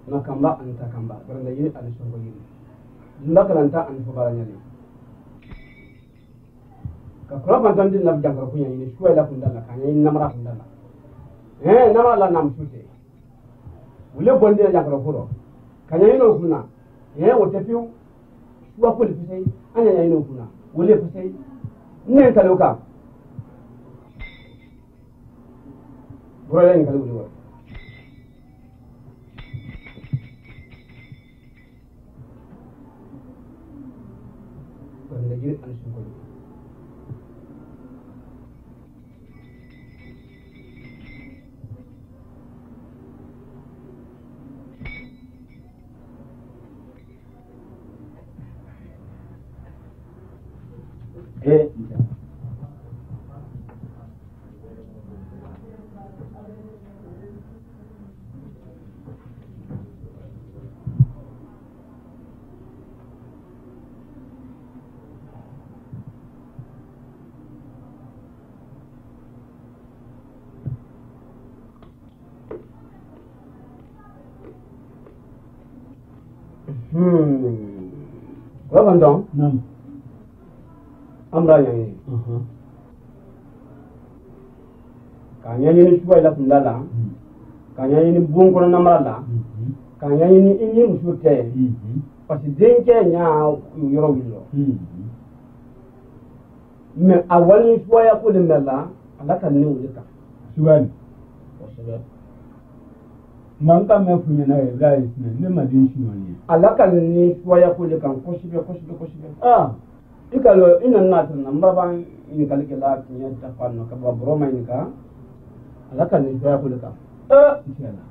Nakamba anta kamba baranda yiri ali songo yiri ndakalanta an fo baranya ni ka kula bantan din nab jangar kunya ni shuwa la kundala kanya ni namara kundala namara la nam sute wule bondi na jangar furo kanya ni no kuna wote fiu shuwa ko lifisai anya ni no kuna wule fisai ne kaloka bro ni kalu Negeri Anusungkul. Berapa dong? 6. Amra yang ini. Kanya ini cuba ilah pendala. Kanya ini buang kolam namrala. Kanya ini musuh teh. Pasti dengkenya yoro yoro. Me awalnya cuba ya aku dendala. Anak kan ni ujeka. Cuba. Mangka me punya na guys ne madin shi wani alaka ni waya ko le kan kosibe ikalo ina natin namba ban ni kalike la kinya ta fanno ka ba broma ni ka alaka ni waya ko le kan inshallah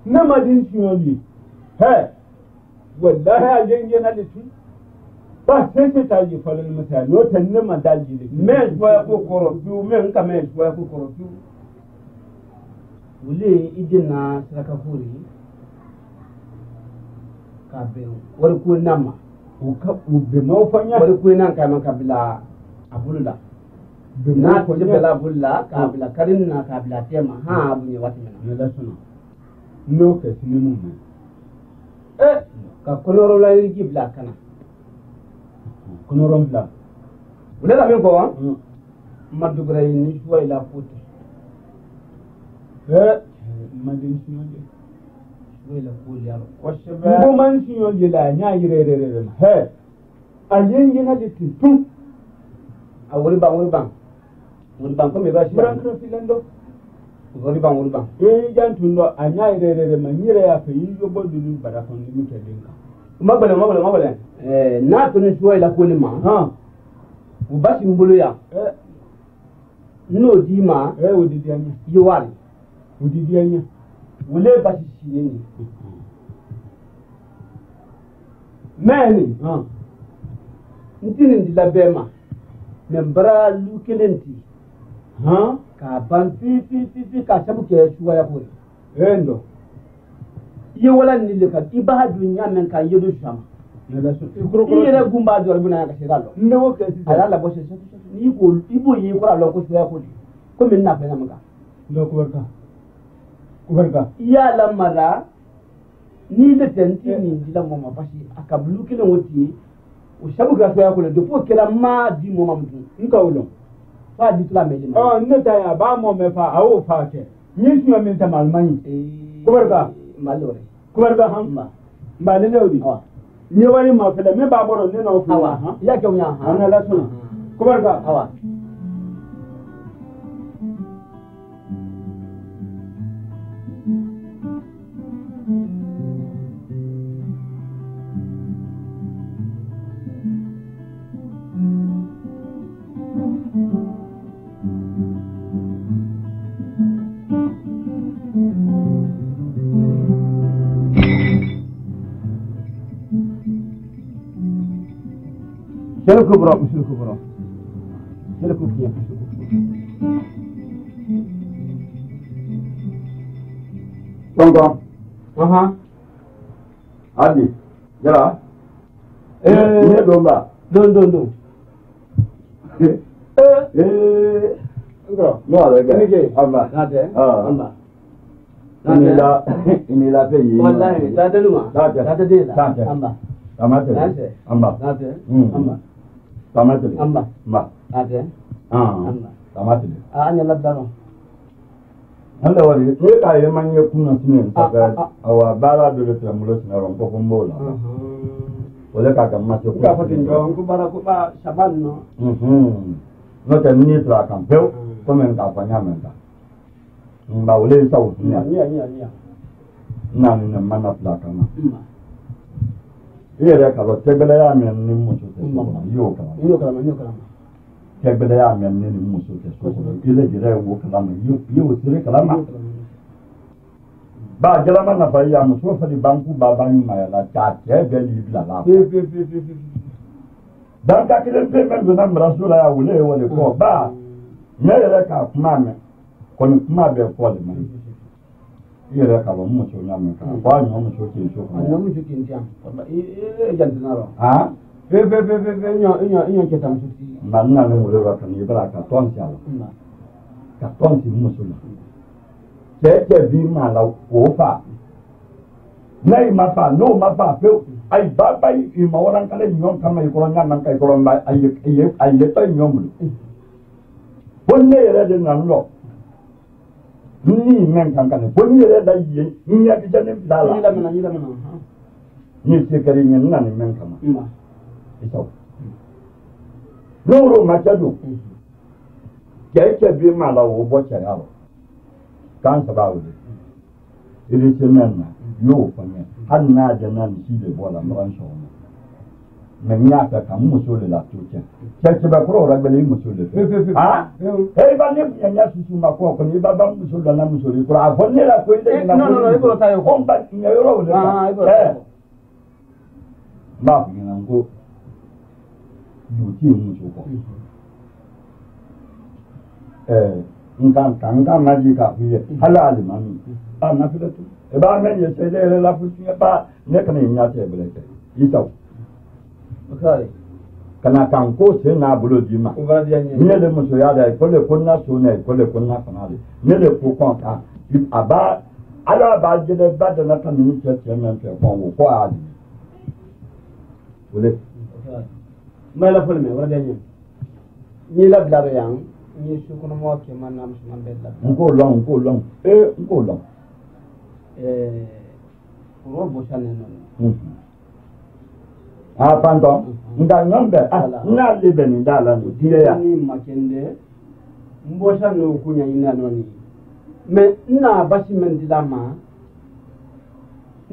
ne madin shi wani wallahi a genge na litu ba sai ta ji falin mutane wata ne madaji ne me waya ko koro du me nka me waya ko koro du wule idina saka kuri kabe wari ko nama ube mawfanya wari ko nan kai man kabila abulla na ko jibela abulla kabila karin na kabila tema ha abu ne wata ne da suna lokaci ne mun ka konoro la yi gibla kana konoron bla wule la men ko wa madugura ni suwa ila puti madin sinode wela kuli yaro kwashaba ngo man sinode la nya yirerere ayengi na ditu a wuri bang ko me ba shi branko filando wuri bang jantundo anya yirerere ma nyire ya fe yiyo bodulu barakon ni mutedinka mabale na to ni suwa ila kuli ma u bashi mbulu ya no di ma odidi anya yiwari udidi anya wule bashi shine ni meni ntinin di labema membra lukelenti ka ban fi ka sabu ke suwa ya kore endo ye wala ni le ka iba dunya men ka yedo shama yela so ire gumba do albuna ka shiralo ndo ke ala la bose ni ko ibo yi ko ala ko suwa ko ko min na fa namaka ndo kubarka ya la mara ni da tanti ni di la mama bashi aka lukelin wuti o sabu ka suwa ko le do kila ma di mama mutu nka ulo fa di tla me oh nda ya ba mo me fa awo fa ke ni su min ta malmani kubarka malore kubarka hamma ba le lewdi ni wani ma fele me ba boro ne no fu awa ya ke unya ha ana la suna kubarka awa Quel couvre, monsieur le couvre? Quel couvre? Tonton. Adi. Jala. Ni domba. Don. No ada ke? Amba. Nade. Amba. Ini la pe yi. Wallahi, nade luma. Nade de la. Amba. Tamate. Amba. Nade. Amba. Tamate. Amba. Amba. Nade. Amba. Tamate. Anya la daro. Anda wari, ni ka ye manye kuna sinen sabe awa bara do le tramulo sinaron ko mbola. Wala ka kamma se Ka fatin jo ko bara ko ba shaban no. No te ni tra kampeu ko men ka fanya men ka. Mba wale sa usunya. Nia. Na ni na mana pla kama. Ire ka lo tegbele ya men ni mucho te. Yo kala. Tegbele ya men ni mucho te so. Ile dire wo kala ma yo sire kala ma. Ba jala ma na fa ya mucho fa di banku ba ba ni ma ya la cha te be li bla la. Dan ka kile pe men na mrasula ya wale ko ba. Nyere ka kuma me. Kono kuma be ko le man. Ire ka lo mucho nyame ka. Ba nyo mucho ke so. Anya mucho ke ntiam. Ba jantinaro. Ah? Inyo ke tam suti. Manna ne mo le ba kan ibra ka ton sia la. Ka ton si mucho la. Ke bi ma la o fa. Nei ma fa no ma fa pe ai ba ba I ma orang kale nyon kama I ko nyan nan kai ko ba ai le tai nyom. Bonne ere de nan lo. Ni men kan kan bonne ere da yi ni ya ki jane dala. Ni la mena. Ni se kari ni nan men kama. Ma. Ito. Noro ma chadu. Ke bi ma la wo bo cha ya lo. Kan sa ba wo. Ile se men na yo fa men. Han na de nan si de bo la mran so. Men ya ka kan mu so le la tu cha. Che ba ko ra bele mu so le. Ah? E ba ne ya su ma ko ni ba ba mu so la na mu so le. Ko a fo ne la ko ile na. No, I ko ta yo. Ko ba ni yo ro le. Ah, I ko. Ba ni nan ko. Yu ji mu so ko. Nkan ma ji ka fi halal mami. Ba na fi da tu. E ba men ye se le la fu ba ne kan nya te bele te. Ito. Okay. Kana kan ko se na bulo di ma. Ne le muso ya da ko le ko na so ne ko le ko na kana le. Ne le ko kon ka. Aba ala ba je de ba da na kan ni che men fe ko wo ko a di. Wole. Mai la fulme wala da ni la blaro yang ni su kono mo ke man nam su man be la. Nko long. Nko long. Ro bo chane no. Ah, pardon. Nda nyombe. Na libe ni dala no dire ya. Ni makende. Mbo chane no kunya ina no ni. Me na bashi men dilama.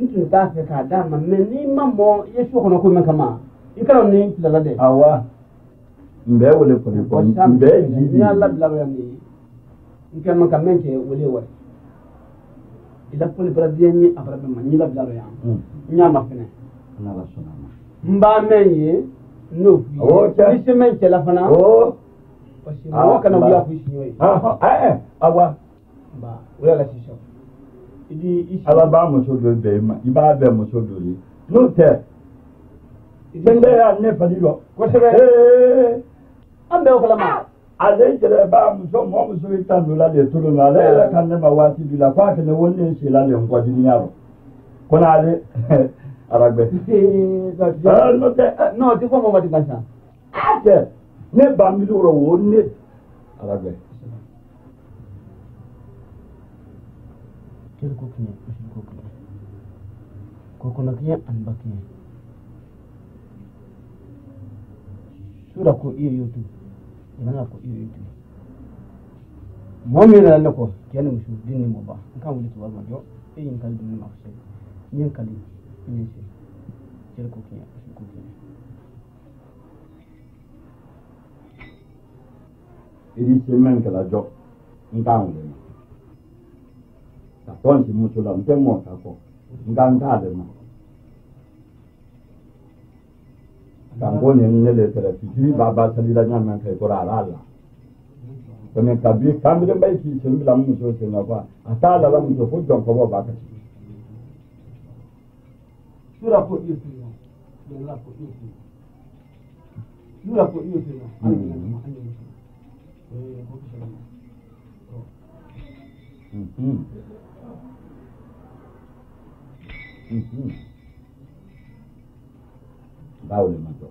Ntu ta fe ka dama me ni mamo yesu kono ko men kama. Ikaro ni tilala de. Awa. Mbe wole ko ni ko. Mbe ji. Ni Allah blaro ya ni. Nke man kamente wole wole. Ila poli bradieni abrabe man ni la blaro ya. Nyama fene. Na la sona. Mba menye no ni semen ke la fana oh parce que mo kana wuya fu shi awa ba wala la shisha idi ala ba mo so do be ma iba be mo so do ni no te sende ya ne fali lo ko sebe ambe o kala ma ale jere ba mo so tan do la de to lo ale la kan ne ma wati du la kwa ke ne wonne se la le ngwa di ni aro ko na ale aragbe no ti ko mo ma di kansa ate ne ba mi do ro wonne aragbe kel ko kinya ko na kinya an ba kinya sura ko iyo yotu ina ko iyo yotu mo mi na ko ken mu shu dinni mo ba kan wuli to ma jo e yin kal dinni ma ko yin kali yin shi kel ko kinya iri semen kala jo ngam le ta ton si mucho la ntemo ta ko nganga de ma Cambone nelle televisioni baba salila nyama kai korala kone kabi kambe bai ki sembila mu so se na kwa atala la mu so ko jon ko ba ka sura ko iyo sura ko iyo Baule mato.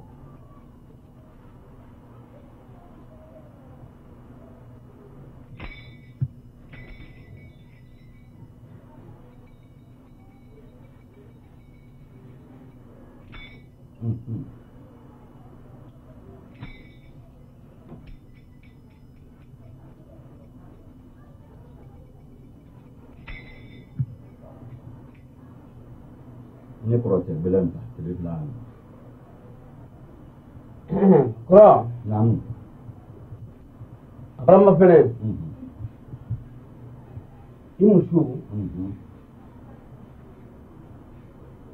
Ne prote belenta, te plan. Kura Nam. Abrama fene. Imushu.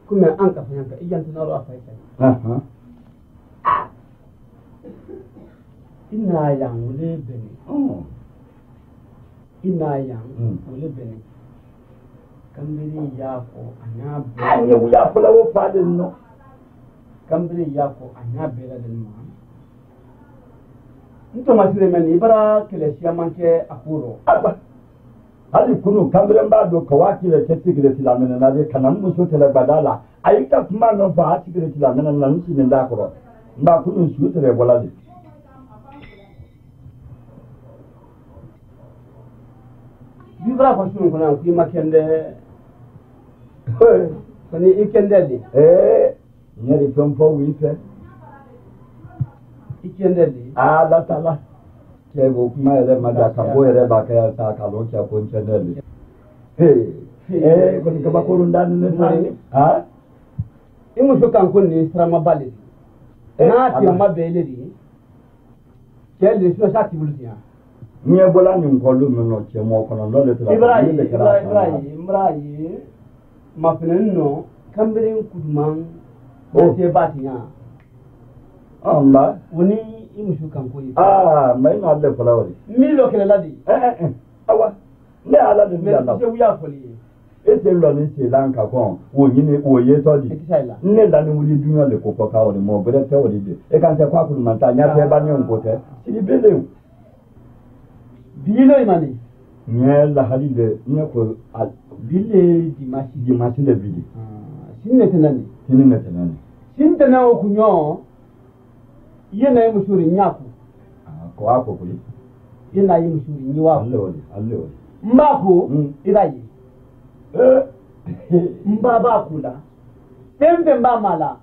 Kuma an ka fanya ka iyan tunaro afai kai. Ina yang wule bene. Ina yang wule bene. Kambiri yako anya bene. Anya wuya fula wo fadin no. Kambiri yako anya bela del ma nto masire men ibara kele siamanke akuro hali kunu kambire ba do kawaki le tetigre tilamena na de kanam muso tele badala ayika kuma no ba atigre tilamena na nsi ne ndakoro mba kunu su tere bolade bibra ko sunu ko na ku makende kani ikende di nyeri pompo wife ikende di la tala ke go kuma ere madaka bo ere ba ka sa ka lo cha ko chendeli ko ni ka ba ko ndani ne tani imu so kan ko ni srama bali na ti ma bele di ke le so sa ti bulu ya nye bola ni nkolu me no che mo ko no le tra Ibrahim ma fenno kambirin kuduman o te batinya amma woni imushu kan koyi mai na da fulawari mi lo kele ladi awa ne ala de mi ala se wuya foli ese lo ni se lanka kon wo yin ni wo ye to di ne da ni wuli dunya le ko ka o mo bere te o di e kan te kwa ku man ta nya te ba ni on ko te si bele bilo imani nye la halide nye ko bile di masi le bili sinne tenani sintana o kunyo yena yi musuri nyaku ko ako kuli yena yi musuri nyiwa alle mbako irayi mbaba kula tembe mbamala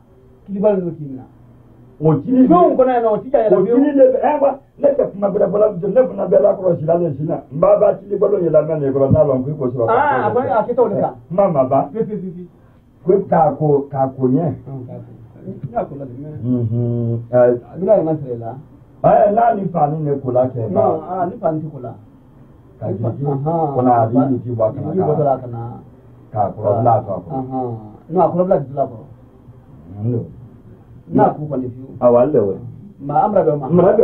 kilibalo notimna o kili non kona no tija ya o kili le ewa le ka kuma bra bala de le na bela ko sila le sina mbaba kilibalo yela mane ko na lo ko so abani akito leka mama ba ko ka ko nye nyakula de bila imasrela la ni fani ne kula ke ba no ni fani kula ka ji kuna adini ki ba kana ni bodola kana ka ko la ka ko no ko la ko no na ku ko ni fiu awalle wa ma amra be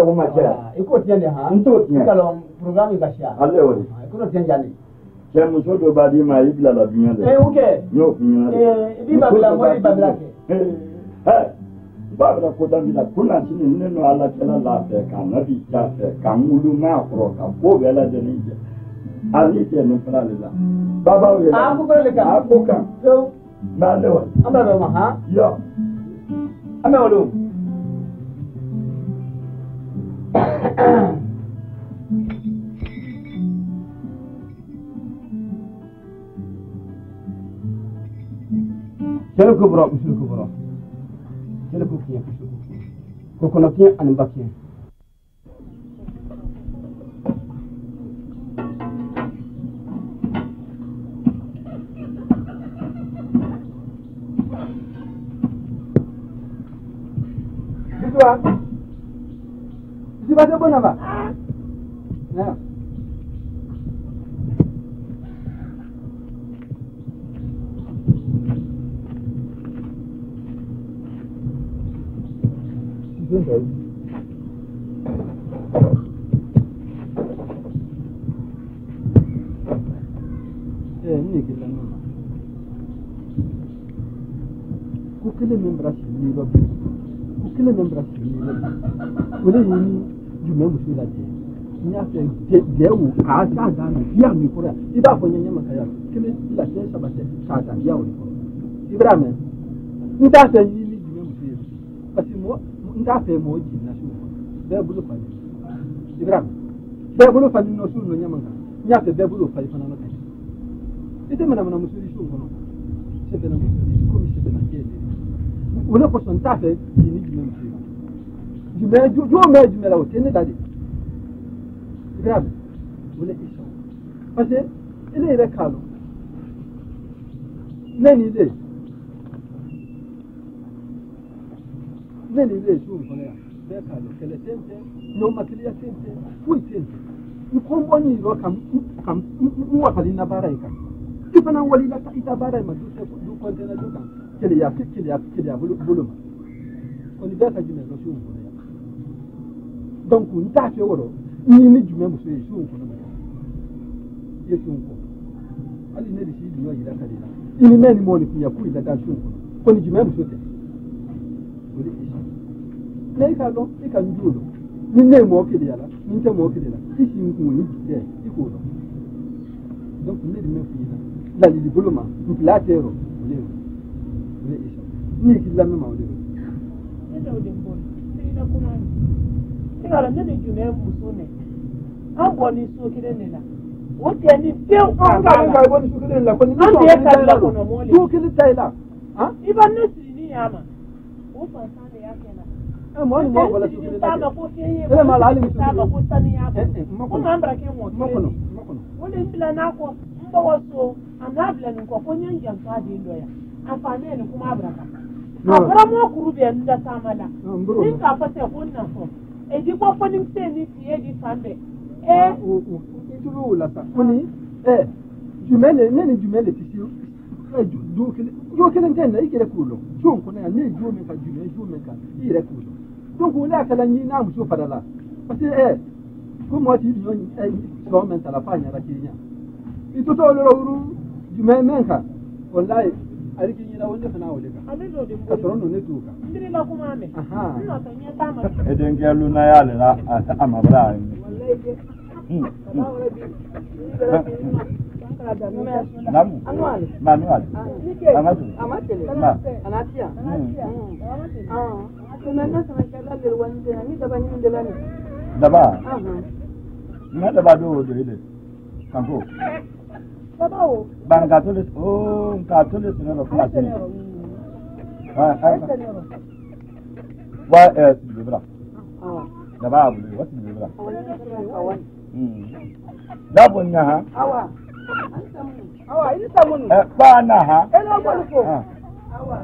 ma cha iko tiende ha nto tiende kalo programme ga sha alle wa iko tiende ni ke muso do badi ma ibla la dunya de okay yo dunya di babila mo di babila ke babila ko damila kuna chini neno ala kala la te kana bi cha te kamulu ma kro ka ko bela de ni ali te no fala la baba we ko ko le ka ko ka so ba le wa amra be ma ha yo ame wolu Jele ko bro, monsieur ko bro. Jele ko kiya ko kono kiya an bakiya. Diba de bona ba? Na. Ni ke lan ma. Ku kele membra shi ni ro. Ku kele membra shi ni ro. Wole ni jume musu la je. Ni afi de wu ka sa da ni ya mi ko ra. Ida fo nyanya makaya. Kele la je sabate sa da ya wu ko. Ibrahim. Nta se yi ni jume musu ye. Pasi mo nta fe mo ji na su. Be bulu fa. Ibrahim. Be bulu fa ni no su no nyama ka. Nya fe be bulu fa ifana no ka. Ite mana musuri su ngono. Sebe na musuri ko mi sebe na kele. Wala ko son ta fe ni jume musu. Jume jo me jume la o tene dadi. Grave. Wala iso. Parce ele ere kalo. Neni le su ngono ya. Be kalo kele tente no materia tente. Fui tente. Ni komboni ro kam wa kalina baraika. Kifana wali la ita bara ma du kontena du kan kele ya bulu on da ka jume so su ko ya donc nta fe woro ni jume mu so su ko na ya su ko ali ne di shi du yi da ka dina ini ne ni mo ni kunya ku da su ko ni jume mu so te wali shi ne ka lo e ka njulo ni ne mo ke dia la ni te mo ke dia la shi ku ni de iko lo donc ne di me ku ina la li buluma mplatero le isha ni kila mema ole ndio dembo sina kuma sina la ndio jume musone abo ni so kile nela wote ni peo anga bo ni so kile nela ko ni so kile ko no mole so kile taila ha iba nesi ni yama o fa sane yake na mo ni mo wala so kile taila ko fiye ele mala ali mi taila ko sani yake ko ngambra ke mo makono wole mbila nako mbawaso anabla ni ko nyanjan fadi ndoya afane ni kuma abraka abra mo kurube nda tamala ni ka fate honna so e di ko fani ni tie di sambe itulu la ta kuni jumele ne ni jumele tisiu du kile yo kile ntenna ikere kulo chon kuna ne jume ka jume ka ire kulo donc wala kala ni na muso fadala parce que como ti no so menta la fanya la kinya ituto lo ru jume menka wallahi ariki ni la wonde fana wole ka amelo de ka torono ne tuka ndiri la kuma me aha ina tanya tama eden ke luna ya le la amabra wallahi je namu manual amatele anatia semana sana kala le wande ni daba ni ndelani daba na daba do ile kanko daba o ban katolik katolik ne ro class ni wa libra daba abu what libra dabo nya ha awa ini samunu pa na ha elo ko awa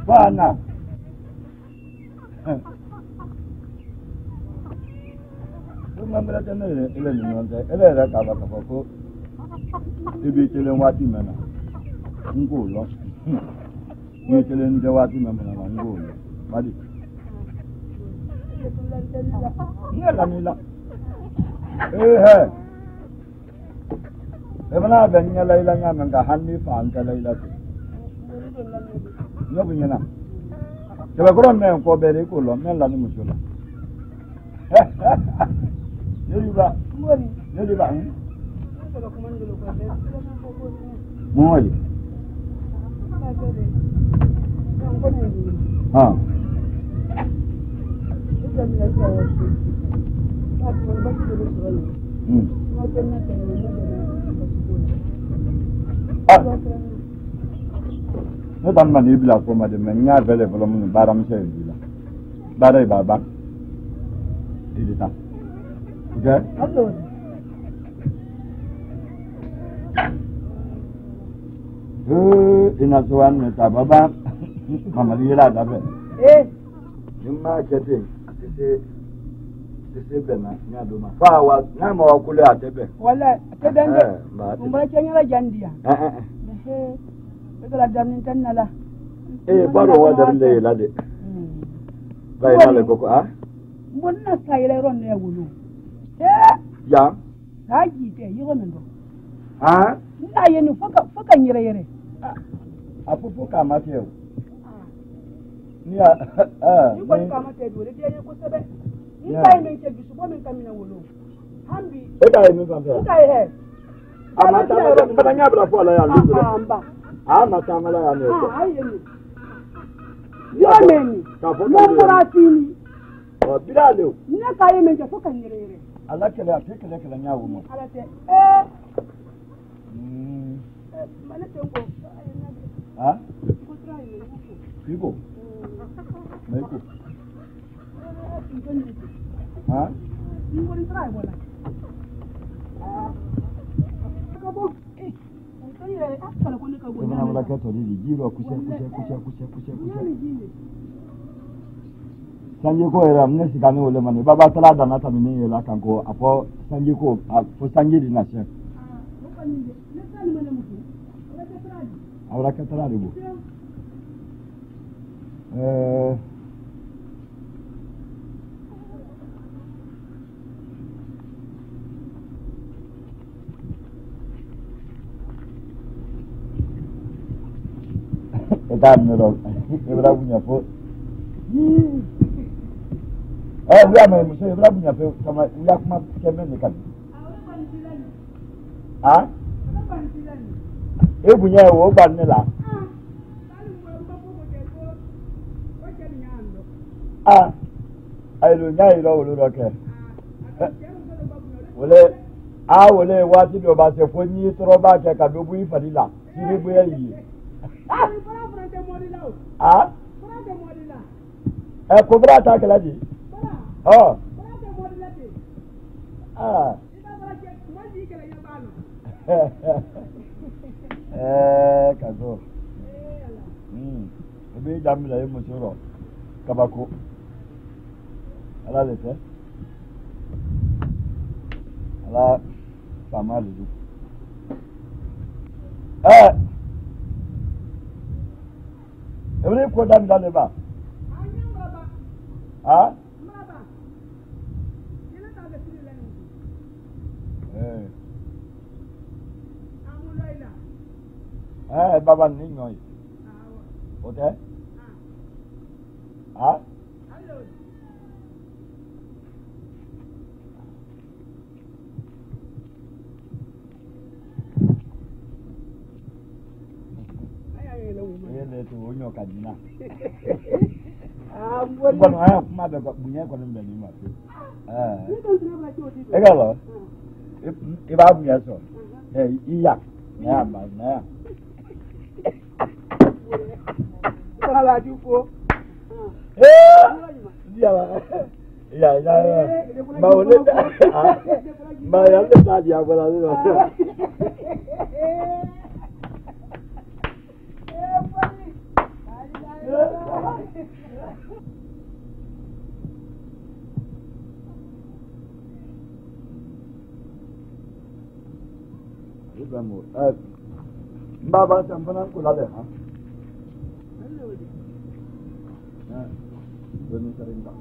pa na ngambela tena ile ni nonde ile ra ka ba ko ibi chele wati mena ngulo ni chele nje wati mena na ngulo Madi. Nyala nila. Emana ben nyala ila nyama nga hanni fa antala ila. Nyobu nyana. Keba kuro men ko bere ko lo men la ni musula. Yeri ba. Yeri ba. Moy. Ah. Ne dan mani bila ko ma de men nya vele velo mun baram se bila. Bare baba. Idita. Okay? Hello. Ina zuwan ne ta baba. Mama lira da be. Imma kete tese bena nya do ma. Fa wa na ma wa kule atebe. Wala te dande. Mba kenya la jandia. Begala damin tan nala. Baro wa dar le la de. Bai na le koko a? Mbonna sayre ron ne wulu. Ya. Haji te yiro men do. Na yeni foka nyire. Afufu ka mateo. Ni ko ka mateo de de ko sebe. Ni kai men ke bisu bo men kamina wulu. Hambi. Kai men ka fe. Kai he. Amata ba nya bra fo la ya lu. Amba. Mata mala ya ne. Ayeni. Yomeni. Momburatini. Bilalo. Ne kai men ke foka nyire. Allah kele atekele kele nyawo mo. Alate mana tengo ko trai ne Figo. Meko. Ngori trai wala. Kabo akala ko ne ka go. Bana wala ka to di giro kushe. Sanje ko era mne sikane ole mane baba tala da na tamini la kanko apo sanje ko apo sanje di na che. Ahora que tala ribu. Edan no. Ebra punya po. Uya mai muso Ebra punya po sama uya kuma kemen kan. Ebunya wo ban ne la. Ailu nyai ro lo ke. Wole wati do ba se foni tro ba ke ka do bu ifadila. Sire bu yi. Kobra ta kala ji. Kazo. Ebe jamila ye musoro. Kabako. Ala lete. Ala sama dulu. Ebe ko dam dale ba. Baba ninyo. Ote? Ele tu onyo kajina. Bueno, kuma be ko bunye ko nimbe ni ma. Egalo. Iba bunye so. Iya. Na ba na. Ala jupo. Ya. Maule. Ma ya le ta dia bola lo. Vamos. Baba, estamos falando com a Aleja. Doni serinda.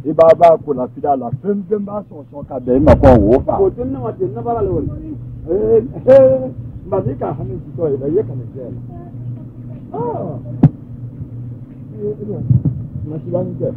Ibaba ko la fida la fem ba so ka be ma ko wo fa ko tun na wate na bara le won ma dika hanin to ida ye kan je ma shi ban je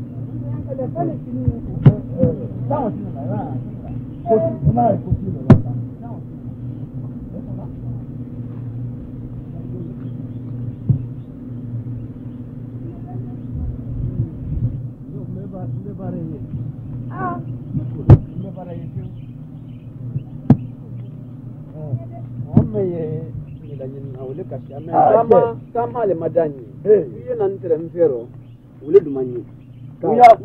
kama le madani iyo nan tere mfero ule dumanyi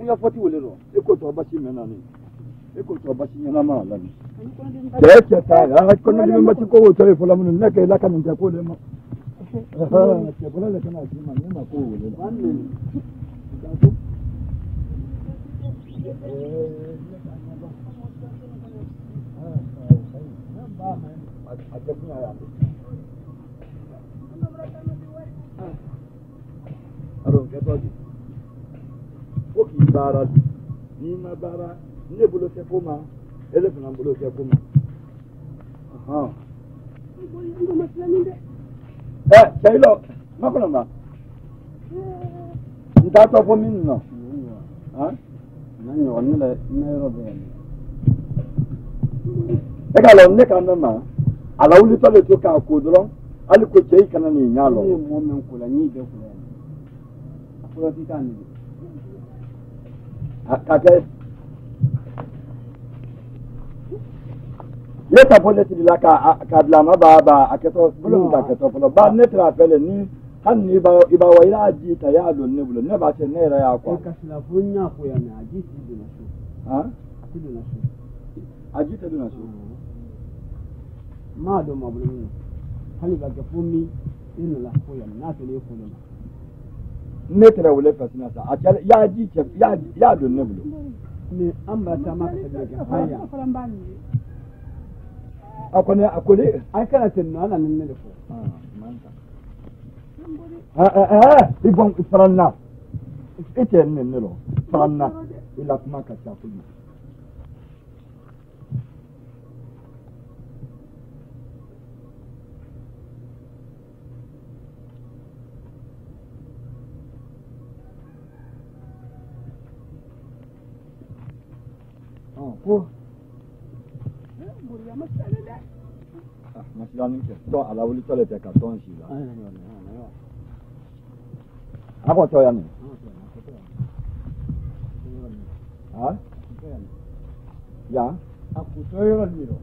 uya foti ule ro eko to bashi menani eko to bashi nyana ma la ni ke ta ya ko no ni ma ti ko to e fola mun ne ke la kan ta ko le ma ke fola le kana ti ma ni ma ko ule wanni Aro ke to di o ki bara ni ma bara ne bulo ke fuma ele funa bulo ke fuma Chailo makona ma nda to fo min no nanyo ni le ne ro be e ka lo ne kan ma ala uli to le to ka ko dro ali ko chei kana ni nyalo mo men kula ni de kula ko ti kan ni akake yeta polisi la ka bla ma ba aketo bulun da aketo polo ba ne tra pele ni han ni ba wa ila ji ta ya do ne bulo ne ba se ne ra ya kwa ka sila funya ko ya na ji ti do na so ti do na so aji ta do na so ma do ma bulo hali ba ga fumi ina la ko ya na to le ko na ne tra wule fasina sa a ya ji ya do ne bulo ne an ba ta ma ka ga haya akone ai kana tinno ana nan ne da ko ibon faranna ite ne ne lo faranna ila kuma ka ta kuli ko masilani ke to ala wuli tole te ka ton shi la ako to ya ni ya aku to yo ni ro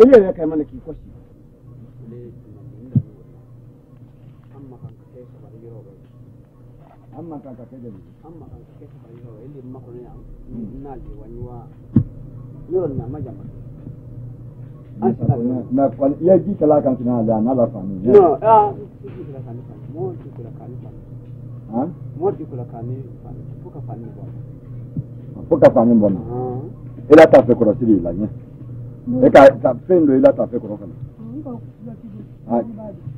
ile ne kai mana ki koshi le amma kan kai sa bari ro ba amma kan ka kai da amma kan kai sa bari ro ile makko ne na le wani wa yo na majama na kwa ya ji kala kan tuna da na la fami no ji kala kan fami mo ji kala kan fami mo ji kala kan fami fuka fami bona ila ta fe ko siri la nya e ka ta fendo ila ta fe ko kana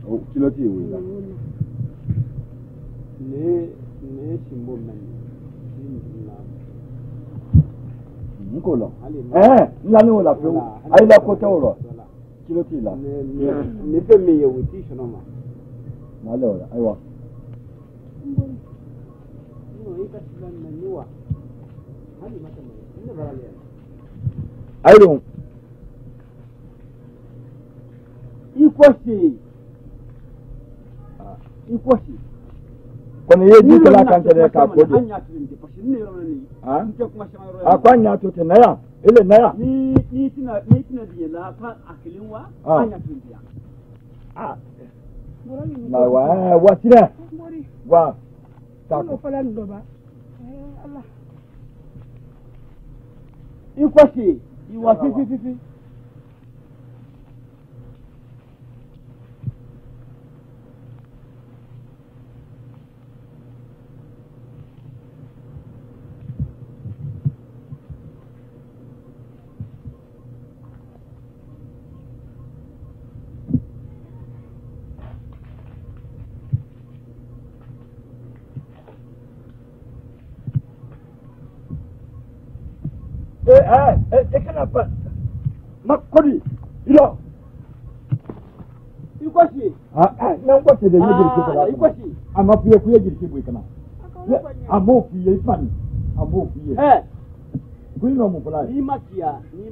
o kilo ti wi la ne simbo men na Nkolo. La no la più. Hai la cotoro. Kilo tila. Ne pe me ye wuti shono ma. Ma allora, aiwa. No ika silan na niwa. Hali mata mai. Inda barale. Airon. Ikoshi. Kono yeji kala kanta ka kodi. Akwanya to te naya. Ile naya. Ni tina diye la ka akilin wa anya tundiya. Na wa tira. Wa. Ta ko falan do ba. Allah. Ikoshi. Iwa fifi. Kenapa? Makodi. Ilo. Ikoshi. Nan kwace da yi girki kala. Ikoshi. Amma fiye girki bai kana. Amo fiye fan. Amo fiye. Kun no mu fula. Ni makia. Ni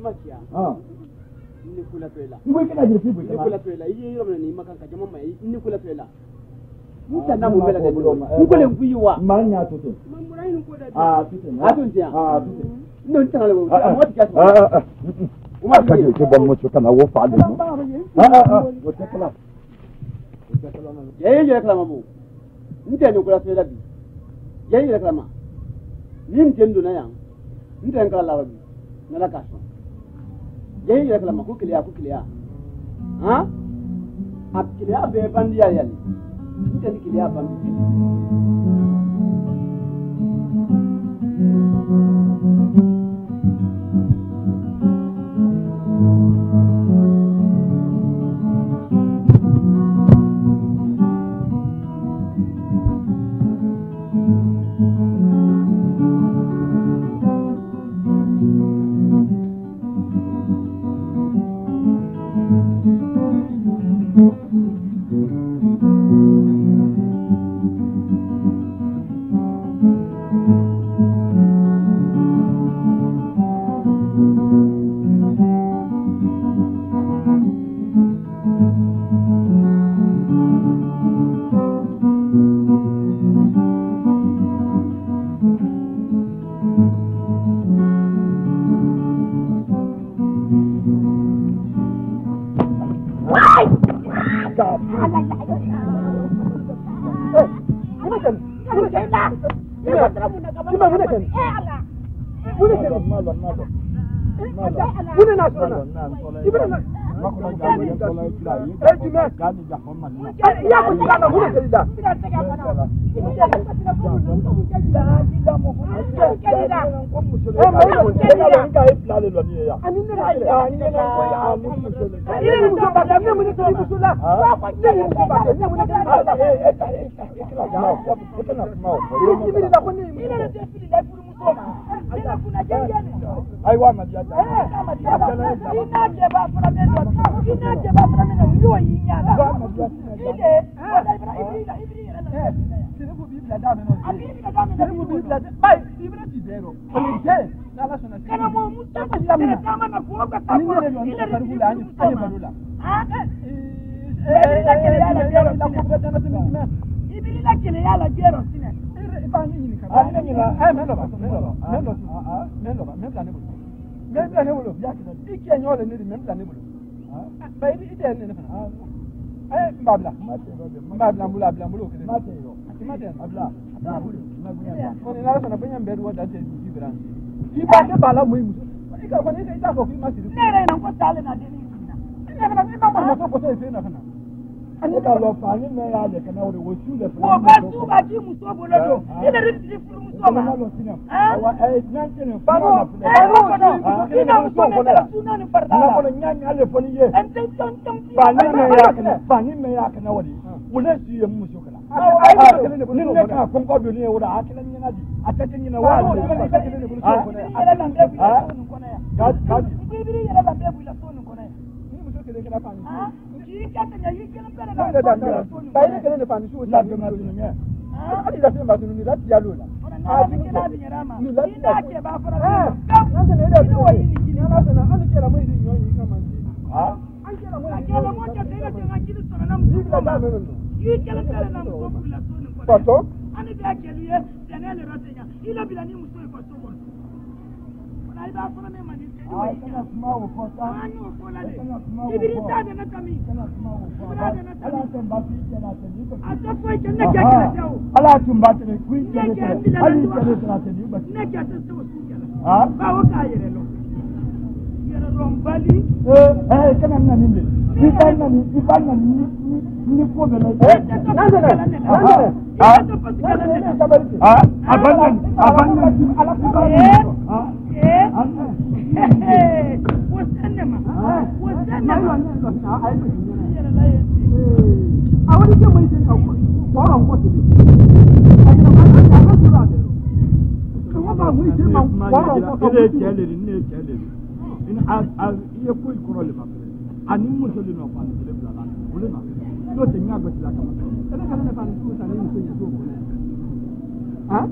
kula toila. Ni kana girki bai Ni kana. kula toila. Yi yoro ni makanka jama mai ni kula toila. Muta na mu bela da. Ni kula nguyiwa. Manya to te. Mamurai ni ko da. Tute. Atuntia. Tute. Non tala wo. Amot kasu. Aka je ke ban mutu kana wo fa da mu. Wata kala. Yayi reklama mu. Nte ni kula toila bi. Yayi reklama. Ni ntendo na yang. Nte ngala lawa bi. Na la kaso. Yayi reklama ku kilia. Akilia be bandia yali. Nte ni kilia bandi. ne ka kon ko do ne wura akila ni na di atete ni na wa ne ala na ndebu ya sonu kona ya ka bibiri ya la ndebu ya sonu kona ya ni muso kele kala fa ni yi ka tanya yi kele pere da sonu ba ile kele ne fa ni su la be ma dinu ne ali da fe ma dinu ni la ti alo la na ni kele da nyara ma ni da ke ba fara na se ne da ni wa ni ni na se na ani kele mo ni yo yi ka man si an kele mo ja te ga te ga kili sona na mu ko ma yi kele pere na mu ko la sonu kona to ani da kele ye tenele rotenya ile bila ni muso ko so ko na ida fara me mani se ni kana kuma wo ko ta anu ko la de ibiri ta de na kami kana kuma wo ko ala tan ba fi kana tan ni ko ata ko ke ne ke kala jaw ala tun ba te ku ke ne ali ke ne tra te ni ba ne ke ta so su kala ba wo ka yere lo yere rombali kana na ni ne ibanna ni ko be la ani muso le no fa ni le bla la o le na lo te nya gbe la kama ele kana ne fa ni su sa ni muso ye so ko ne ha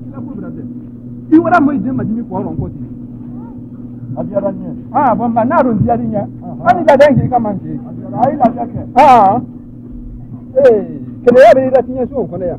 kila ko brother I wara mo ide ma jimi ko ron ko ti adiara ni bomba na ron diari nya ani da dengi kama nji ai la jake kele ya be da tinya so ko ne ya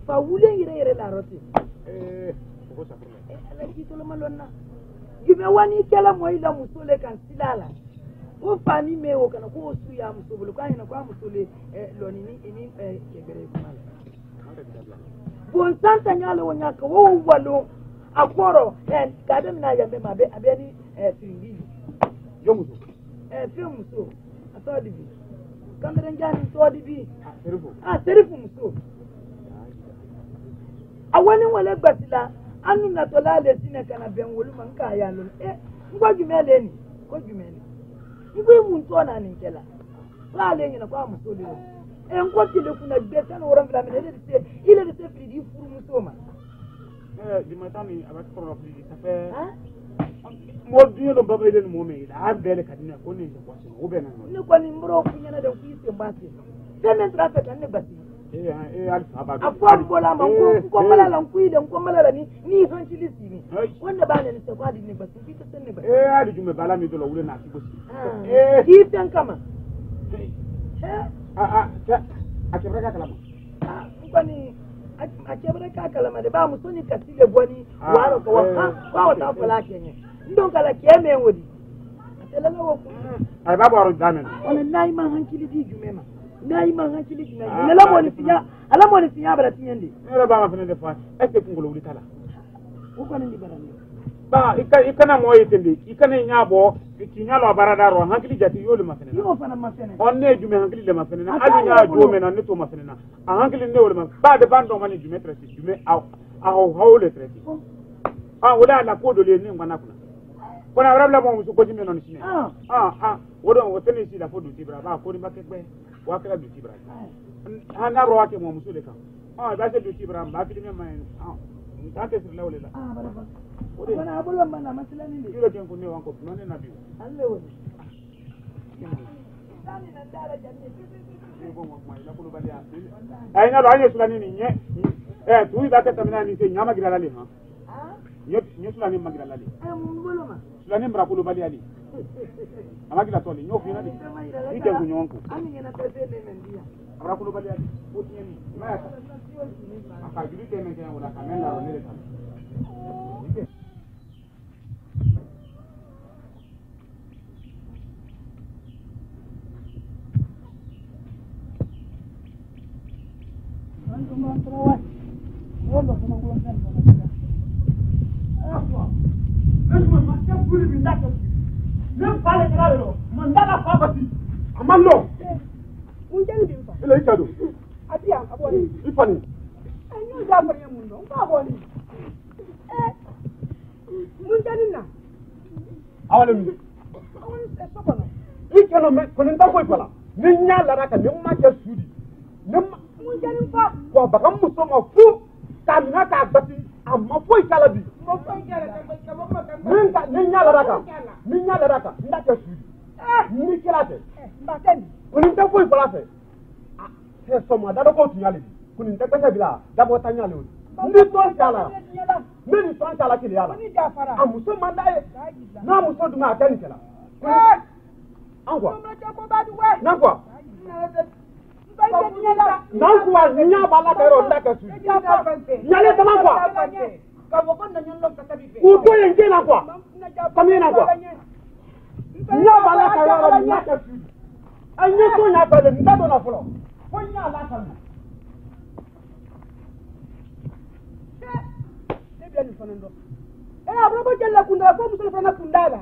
fa wule yere la roti ko sa problème ala ki to malonna jume wani kala moy la musole kan silala o fani me o kana ko su ya musubulu kan ina kwa musole loni ni kebere kumala bon santa nyalo wonya ko wo walo akoro kadem na yambe mabe abeni tingi yo muso fi muso atodi bi kamere njani todi bi serifu muso awani wale gbatila anu na tola le sine kana ben wolu man ka ya lo ngo jumele ni ko jumele ngwe mun to na ni kela la le ni na kwa muso le ngo tile kuna gbeta no ran blamene ile de se fridi furu muso ma di matani abat ko fridi ça fait mo diyo do baba ile mo me ila abele kadina ko ni ko se go bena ni ko ni mbro kunyana de ku se mbasi teme traffic kan ne basi alfa ba afwa bola ma ko mala lan ku ide ko mala ni hanci lisi ni wanda ba ne se kwa di ne basi fita sen ne basi ali jume bala mi do lo wule na ki bosi ki tan kama akebreka kalama ko ni akebreka kalama de ba mu soni kasile boni waro ko wa ta fala kenye ndo kala keme wodi atela wo ku ay baba ro damen ona nay ma hankili di jumema nay ma hankili di nay ala mo ni finya bara tinyande era ba ma fene de fa est ce que ngolo wuli tala ko ko ni barani ba ikana mo yitende ikana nyabo kinyalo baradaro hankili jati yole mafene yo fana mafene onne jume hankili le mafene na ali nya jume na neto mafene na hankili ne wole ma ba de bando mani jume tresi jume aw hawle tresi wala la kodo le ne ngana kuna rabla mo musu koji menon sine wodo wotene si la fodo tibra ba ko ni makekbe wa kala du tibra hana ro wake mo musu le ka ba se du tibra ba kidi me mai ta ke sir lawle la baraba wana abulo mana masalani ne kilo ken kunne wanko none na biwo alle woni dani na dara janne ay na lo aye sulani ni nye tu ba ka tamina ni se nyama gira lale ha nyo sulani magira lale mbolo ma sulani mbra kulo bali ali amagira toli nyo fina di ite kunyonko ami ngena pese ne mendia mbra kulo bali ali otiyeni ma ka aka juri te mendia wala kamenda ro nele tan Amando. Unjani bimfa. Ile ikado. Atia aboni. Ifani. Enyo jambo ya mundo. Aboni. Munjani na. Awale mi. Awoni se sokono. Ikelo me koninta ko ifala. Ninya lara ka nimma ke sudi. Nimma Munjani fa. Ko baka muso ma fu. Tamina ka gbati amma foi kala bi. Mo fa ngere ka mo ka. Ninya lara ka. Ninya lara ka. Nda ke sudi. Ni kirate. Mbakendi. Kuninta foi fala fe. Se soma da ko tunyale. Kuninta pesa bila da bota nyale o. Ni ton kala. Ni ton kala kile yala. Ni jafara. Amuso mandae. Na muso duma akani kala. Angwa. Nangwa. Nangwa nya bala kero ndaka su. Nyale tamangwa. Uko yenge nangwa. Kami nangwa. Nya bala kero ndaka su. Anyi ko nya bala ndado na folo. Ko nya la kan. Ni fanando. Abrobo jella kunda ko musul fana kundala.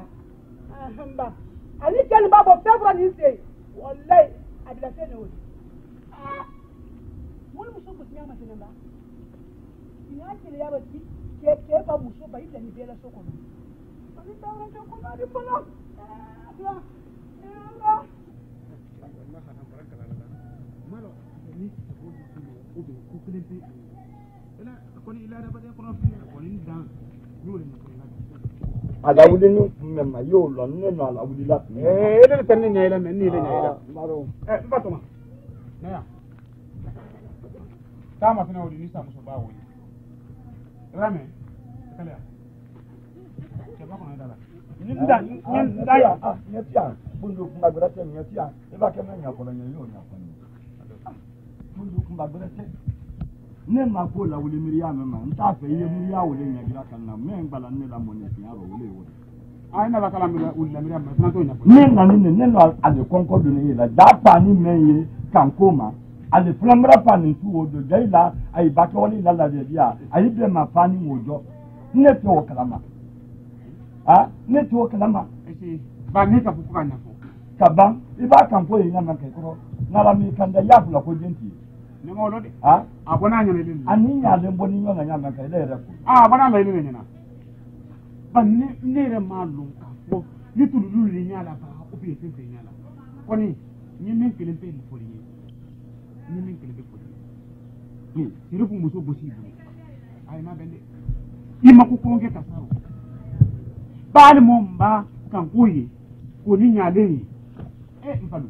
Ahamba. Ali kan babo febra ni sei. Wallahi abila sene woni. Mun muso ko nyama tinamba. Ina kile yaba ti ke ba muso ba ita ni bela soko no. Ani tawra ko ko na di pala. Allah. Malo ni ko ko kile ti. Ela ko ni ila da ba ko no fi ko ni dan. Ada wuli ni mmemma yo lo ne no ala wuli la. Ede tan ni nyela men ni le nyela. Maro. Batoma. Naya. Kama fina wuli ni samu so ba wuli. Rame. Kale. Ke ba ko na dala. Ni nda nda ya. Ni tia. Bundu kumba grate ni tia. E ba ke na nya ko na nya yo nya ko ni. Bundu kumba grate. Ne ma ko la wuli miriya mema nta fe ye miriya wuli nya gira kan na men gbala ne la moni ti aro wuli wuli ai na la kala miriya wuli la miriya ma to nya ne na ne no ale konko do ne la da pa ni men ye kan koma ale flamra pa ni tu odo jaila ai ba ko wali la la de dia ai be ma pa ni mojo ne to kalama ne to kalama ba ni ka fu ka na fu ka ban i ba kan ko yin na kai ko na la mi kan da ya fu la ko jenti ne mo lo de abona nya le ani nya le mboni nya nya na kai le re ko abona le le nya ba ni re ma lu ka fo ni tu lu le nya la ba o bi se nya la ko ni min kelen pe fo ni min kelen pe fo ni sire ku muso bosi bu ai ma bende ima ku ko nge ka saro ba ni mo mba kan ko yi ko ni nya le mfalu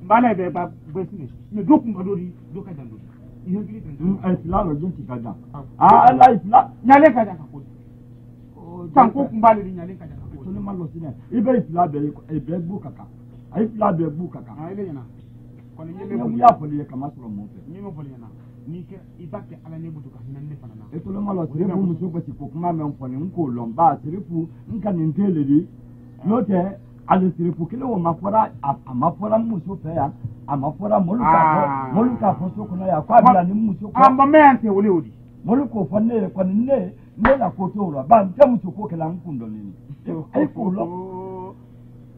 mbala be ba business ne dokun ba dori doka dan dori ihe gili tan islam lo jinti kaja ala islam nyale kaja ka ko tan ko kumbali ni nyale kaja ka ko to ne malo sine ibe islam be bu kaka ai islam be bu kaka ile yana ko ni ne mu ya foli kama soro mo fe ni mo foli yana ni ke ibake ala ne butu ka nan ne fana na to ne malo sire bu mu so ko ti ko kuma me foni nko lomba sire fu nka ni ntele di no te ale sire fu kile wo mafora amafora mu so fe ya amafora moluka fo so kuna ya kwa bila ni mu so ko amba me ante wole odi moluko fo ne ko ne nela kotoro ba ntamu ko kala mkundo nini ai ko lo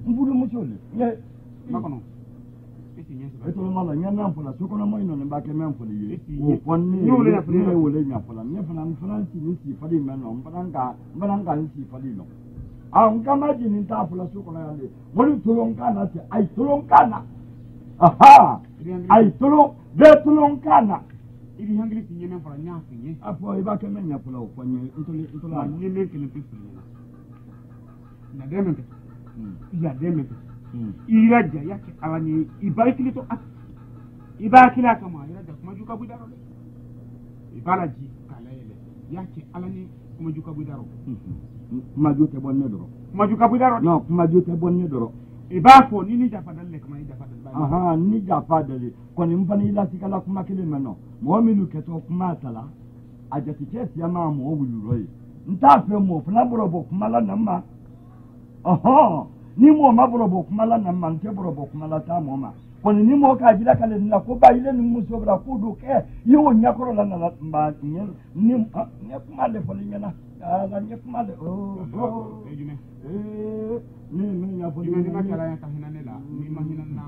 mbulu muchole ye makono eto mala nyana mpola soko na moino ne ba ke men fo ye o ponni ne wole nya pola ne fana franci ni si fadi meno mbananga ni si fadi no kama jini ta pola soko na yale moli tolonkana ti ai tolonkana aha ai tolonkana ili hangili si nyeme fara nyafi nye apo iba ke men nya pola o ponye ntola nyeme kele pipi na demente ya demente iraja yake awani ibaikili to ibakila kama iraja kuma juka budaro ibalaji kala ele yake alani kuma juka budaro kuma jote bonne doro kuma juka budaro no kuma jote bonne doro ibafo nini jafadalle kama jafadalle ni jafadalle koni mpani ila sikala kuma kile meno mo milu keto kuma tala ajati kesi ama mo wuluroi ntafe mo funa borobo kuma la namma ni mo mabrobo kuma la namma nke borobo kuma la ta mo ma koni ni mo ka jila kale na ko ba ile ni muso bra ku do ke yo nyakoro la na mba ni kuma le fo nyana ala ni kuma le ni ya fo ni ma kala ya tahina nela ni mahina na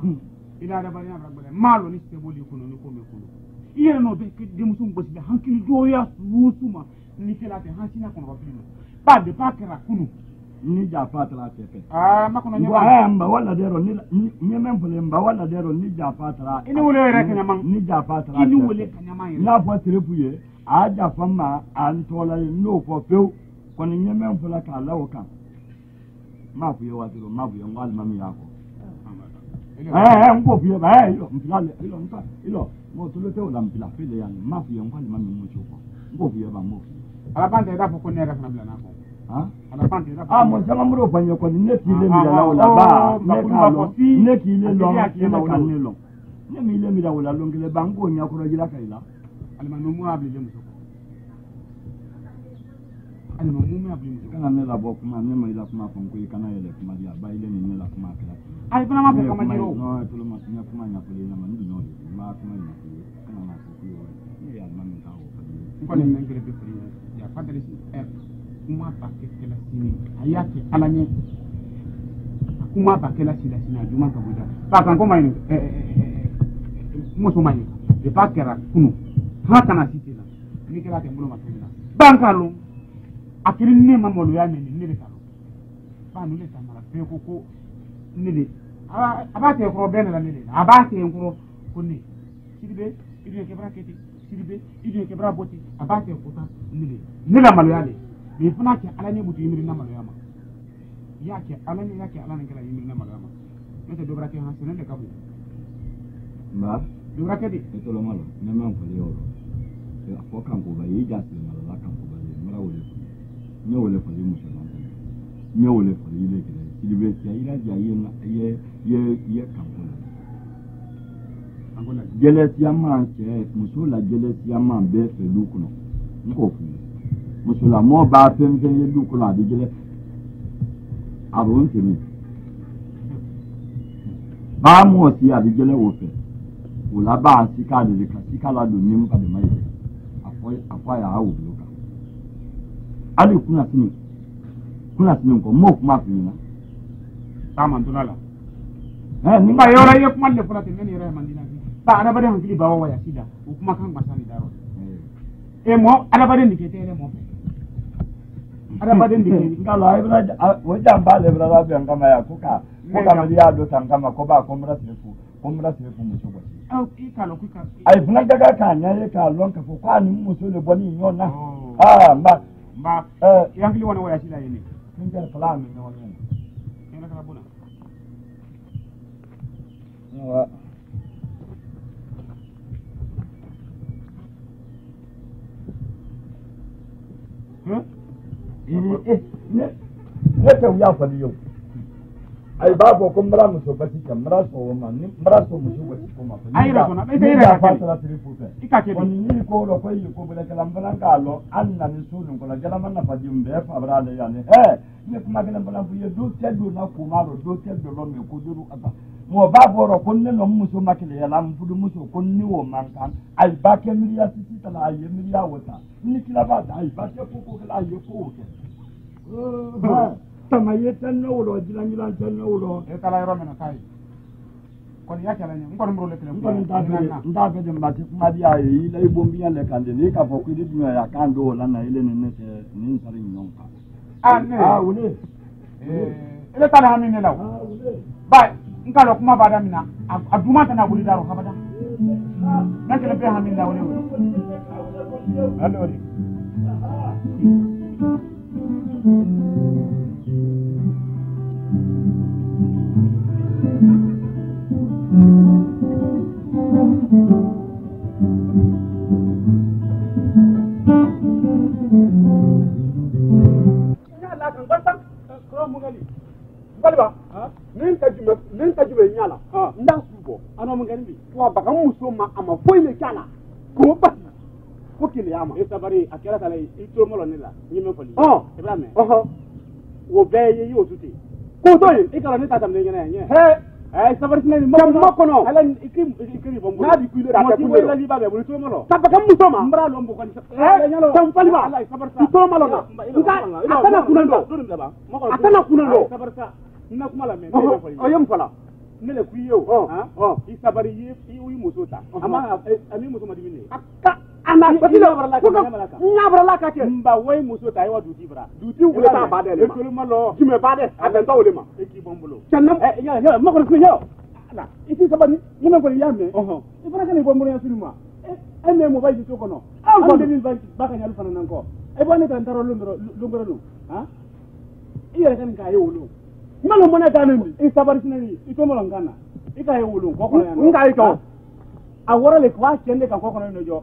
ila da bari abra bale malo ni se boli kuno ni ko me kuno iye no be ke de muso ngosi da hankili do ya susuma ni kala te hansina kono ba filino ba de pa kera kuno ni jafata la tepe makono nyama mba wala dero ni nyeme mpole mba wala dero ni jafata la ini wole reka nyama ni jafata la ini wole kanyama na fo trepuye a jafa ma antola no fo peu koni nyeme mpola ka lawo kan ma fu yo watiro ma fu yo ngal mami yako ngo fu yo ba yo mpilale ilo mo tulote ola mpila fele yani ma fu yo ngal mami muchuko ngo fu yo ba mo ala bande da ko ne reka na bila nako mo sama muro panyo ko ne ti le mi la wala ba ne ki le lo ne kan ne lo ne mi le mi la wala lo ngile bango nya ko rajila kaila alma no mu abli lemu alma mu abli mu kana ne la bo kuma ne mai la kuma kon ko kana ele kuma dia ba ile ne la kuma kala ai bana ma ko kama jiro no to lo ma nya kuma nya ko le na man no ma kuma nya ko kana na ko yo ne ya man ka o ko ne ngere be fri ya fadali kuma bakela sini ayake alanye kuma bakela sila sina juma kabuda ba kan ko mai muso mai de bakera kunu haka na sitela ni kala te mbulo matela bankalo akiri ne mamolo ya ne le kalo ba no le tamara pe ko ne le abate ko bene la ne abate ko kuni sidibe idwe ke braketi sidibe idwe ke braboti abate ko ta ne la malo ya le bi fana ke alani mutu yimiri na malo yama yake alani kala yimiri na malo yama nete dobra ke hasen ne kabu ba dobra ke di to lo malo ne man ko yo ko kan ko ba yi ja se malo la kan ko ba yi mara wole ne wole ko yi muso na ne wole ko yi le ke di be ya ila ja ye kan ko angola jelesi ama ke muso la jelesi ama be fe lu kuno ko fu musula mo ba pempen ye du kula de jele abon tini ba mo ti a de jele wo fe wala ba sika de ka sika la do nim pa de mai apo ya awu bloka ali kuna sini ko mo kuma fi na sama ndulala ni ba yora ye kuma le fura te ne yora mandina ba ana bade hankili ba wa ya sida kuma kan basani daro mo ana bade ndike tele mo ada baden dikini ngala ibra wajamba le ibra rabbi ngama ya kuka mali ya do tangama ko ba ko mra sifu muso au ikalo kuka ai funa daga kanya ye ka lon ka ko kwani muso le boni nyona mba yankili wana waya sila yene kinja salami nyona ina kala buna wa ne ta wuya fa yau ai babu kun mara muso bati kan mara so ma ni mara so muso bati ko ma ai raso na bai da fa ta tri futa ikake on ni ko lo ko yi ko bele kala mbana kalo anna ni sulun ko la jala manna fa jimbe fa brale yani ne kuma gana bana bu ye do te do na ko ma do te do lo me ko duru aba mo ba boro kon ne no muso makile ya lam fudu muso kon ni wo mankan ay ba ke miliya titi tala ay miliya wota ni kila ba da ay ba ke ko kala ay ko ke tamaye tan no lo jilan tan no lo e kala ro mena kai kon ya kala ni ngor mro le kala ngor nda be de mati kuma dia yi lay bombiya le kande ni ka fo ku di dunya ya kan do la na ile ne ne te ni sari nyon ka wule ile tala ha min law ba ngalo kuma bada mina aduma tana guli daro habada nakele be ha min law le allo Baliba, nin tajube nyala. Nda subo. Ano mungkin bi. Wa baka muso ma ama foi le kala. Ko ba. Ko kile ama. E sabari akela tala ito molo nila. Nyime foli. Ibrahim. Wo be ye yo tuti. Ko to yi ikala ni tatam ne ngene nye. He. Sabari sinani mo kono. Ala ikiri bombo. Na di kuile da ka kuile. La liba be bulu to molo. Ta baka muso ma. Mbra lo mbo ko ni. Tam faliba. Allah sabarta. Ito molo na. Atana kunando. Atana kunando. Sabarta. Na kuma la me oyem fala nele ku yew isabari yi muso ta ama ami muso ma dimine aka ana batila nyabra la ka ke mba way muso ta yiwa duti bra duti wule ta bade le ko ma lo kime bade atenta wule ma e ki bombulo tanam ya ma ko ku yo ala iti sabani nyime ko yame ibra ka ni bombulo ya sunuma e me mo bayi to kono an ko de ba ka nyalu fana nan ko e bone tan taro lungoro lu iya kan ka yewulu ngalo mona tanendi e sabari sinani ito mo langana ika he wulu ko kono yana ngai to a wora le kwa kende kan ko kono no jo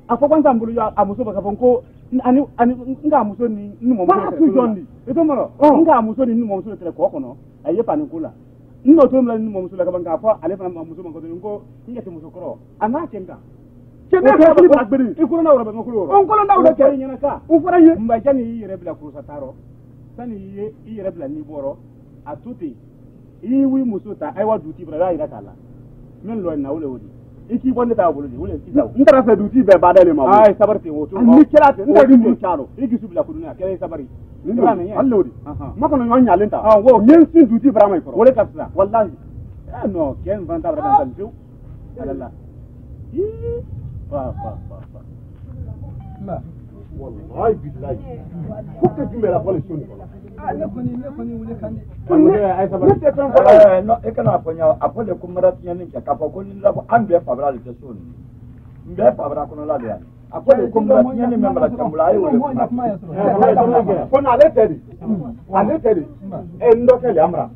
a ko kwanta mbulu ya amuso baka fonko ani nga amuso ni mo mo jondi ito mo nga amuso ni mo mo tele ko kono aye pani kula nno to mla ni mo mo ka banka fa ale fa amuso man ko ngo ngete muso koro ana kenda kenda ka bali blackberry ikuru na wora be ngokuru on ko na wora ke nyana ka u fara ye mba jani yire bila kurusa taro sani yire bila ni boro atuti iwi musuta aiwa duti bra ira kala men lo na wole wodi iki bonde ta wole wole isa ndara fa duti be badale ma ay sabarti woto ni kelate ndari ni chalo iki subila kuduna kele sabari ndra ne Allah wodi mako no nyonya lenta wo nyen sin duti bra mai ko wole kapsa wallahi no ken vanta bra kan tu alalla fa la wallahi billahi kuke jumela pole suni no e kana ponya apole kumara tiani ke kapo ko ni labo ambe fabra le teson mbe fabra ko no la ya apole kumara tiani membra chambula ayo ko na le tedi e ndo ke le amra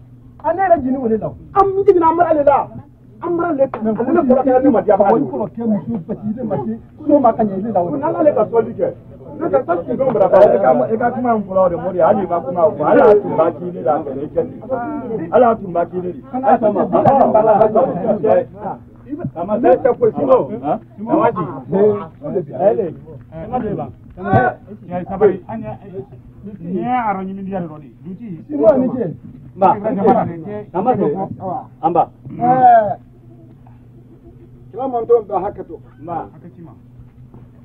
anera jini wole law am jini na amra le la amra le ale ko ka ni ma dia ba ko ke musu pati de mati ko ma kanya le law na le ka soli ke naka tashi gombra ba eka kuma mfula de mori ali ba kuma ba ala tumbaki ne da ke kendi ala tumbaki ne ai sama kama sai ta ko sino amaji ele amade ba ya sabari anya ne aro nyimi ndiare rodi duti sino ni ke ba amade amba kila monto ba hakato ba hakati ma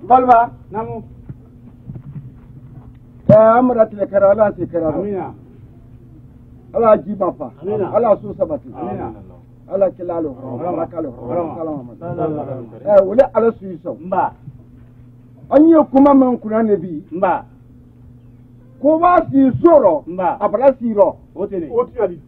balba namu amra tile kara ala se kara amina ala jiba fa ala so sabati amina ala kilalo ala kalo salama wala ala suiso mba anye kuma man kuna nabi mba ko ba si soro mba abra siro otene otiyali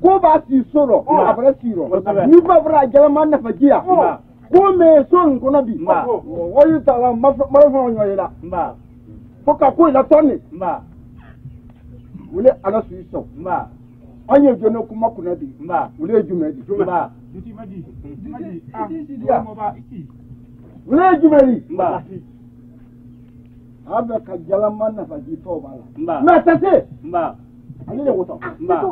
ko ba si soro abra siro ni ba bra jala man na fajiya ko me son ko nabi mba woyu tala mafo nyoyela mba foka ko ila toni mba wule ala suiso mba anye jono kuma kuna bi mba wule jumedi mba duti madi mo ba iki wule jumedi mba abe ka jalama na faji to bala mba ma tase mba ani le woto mba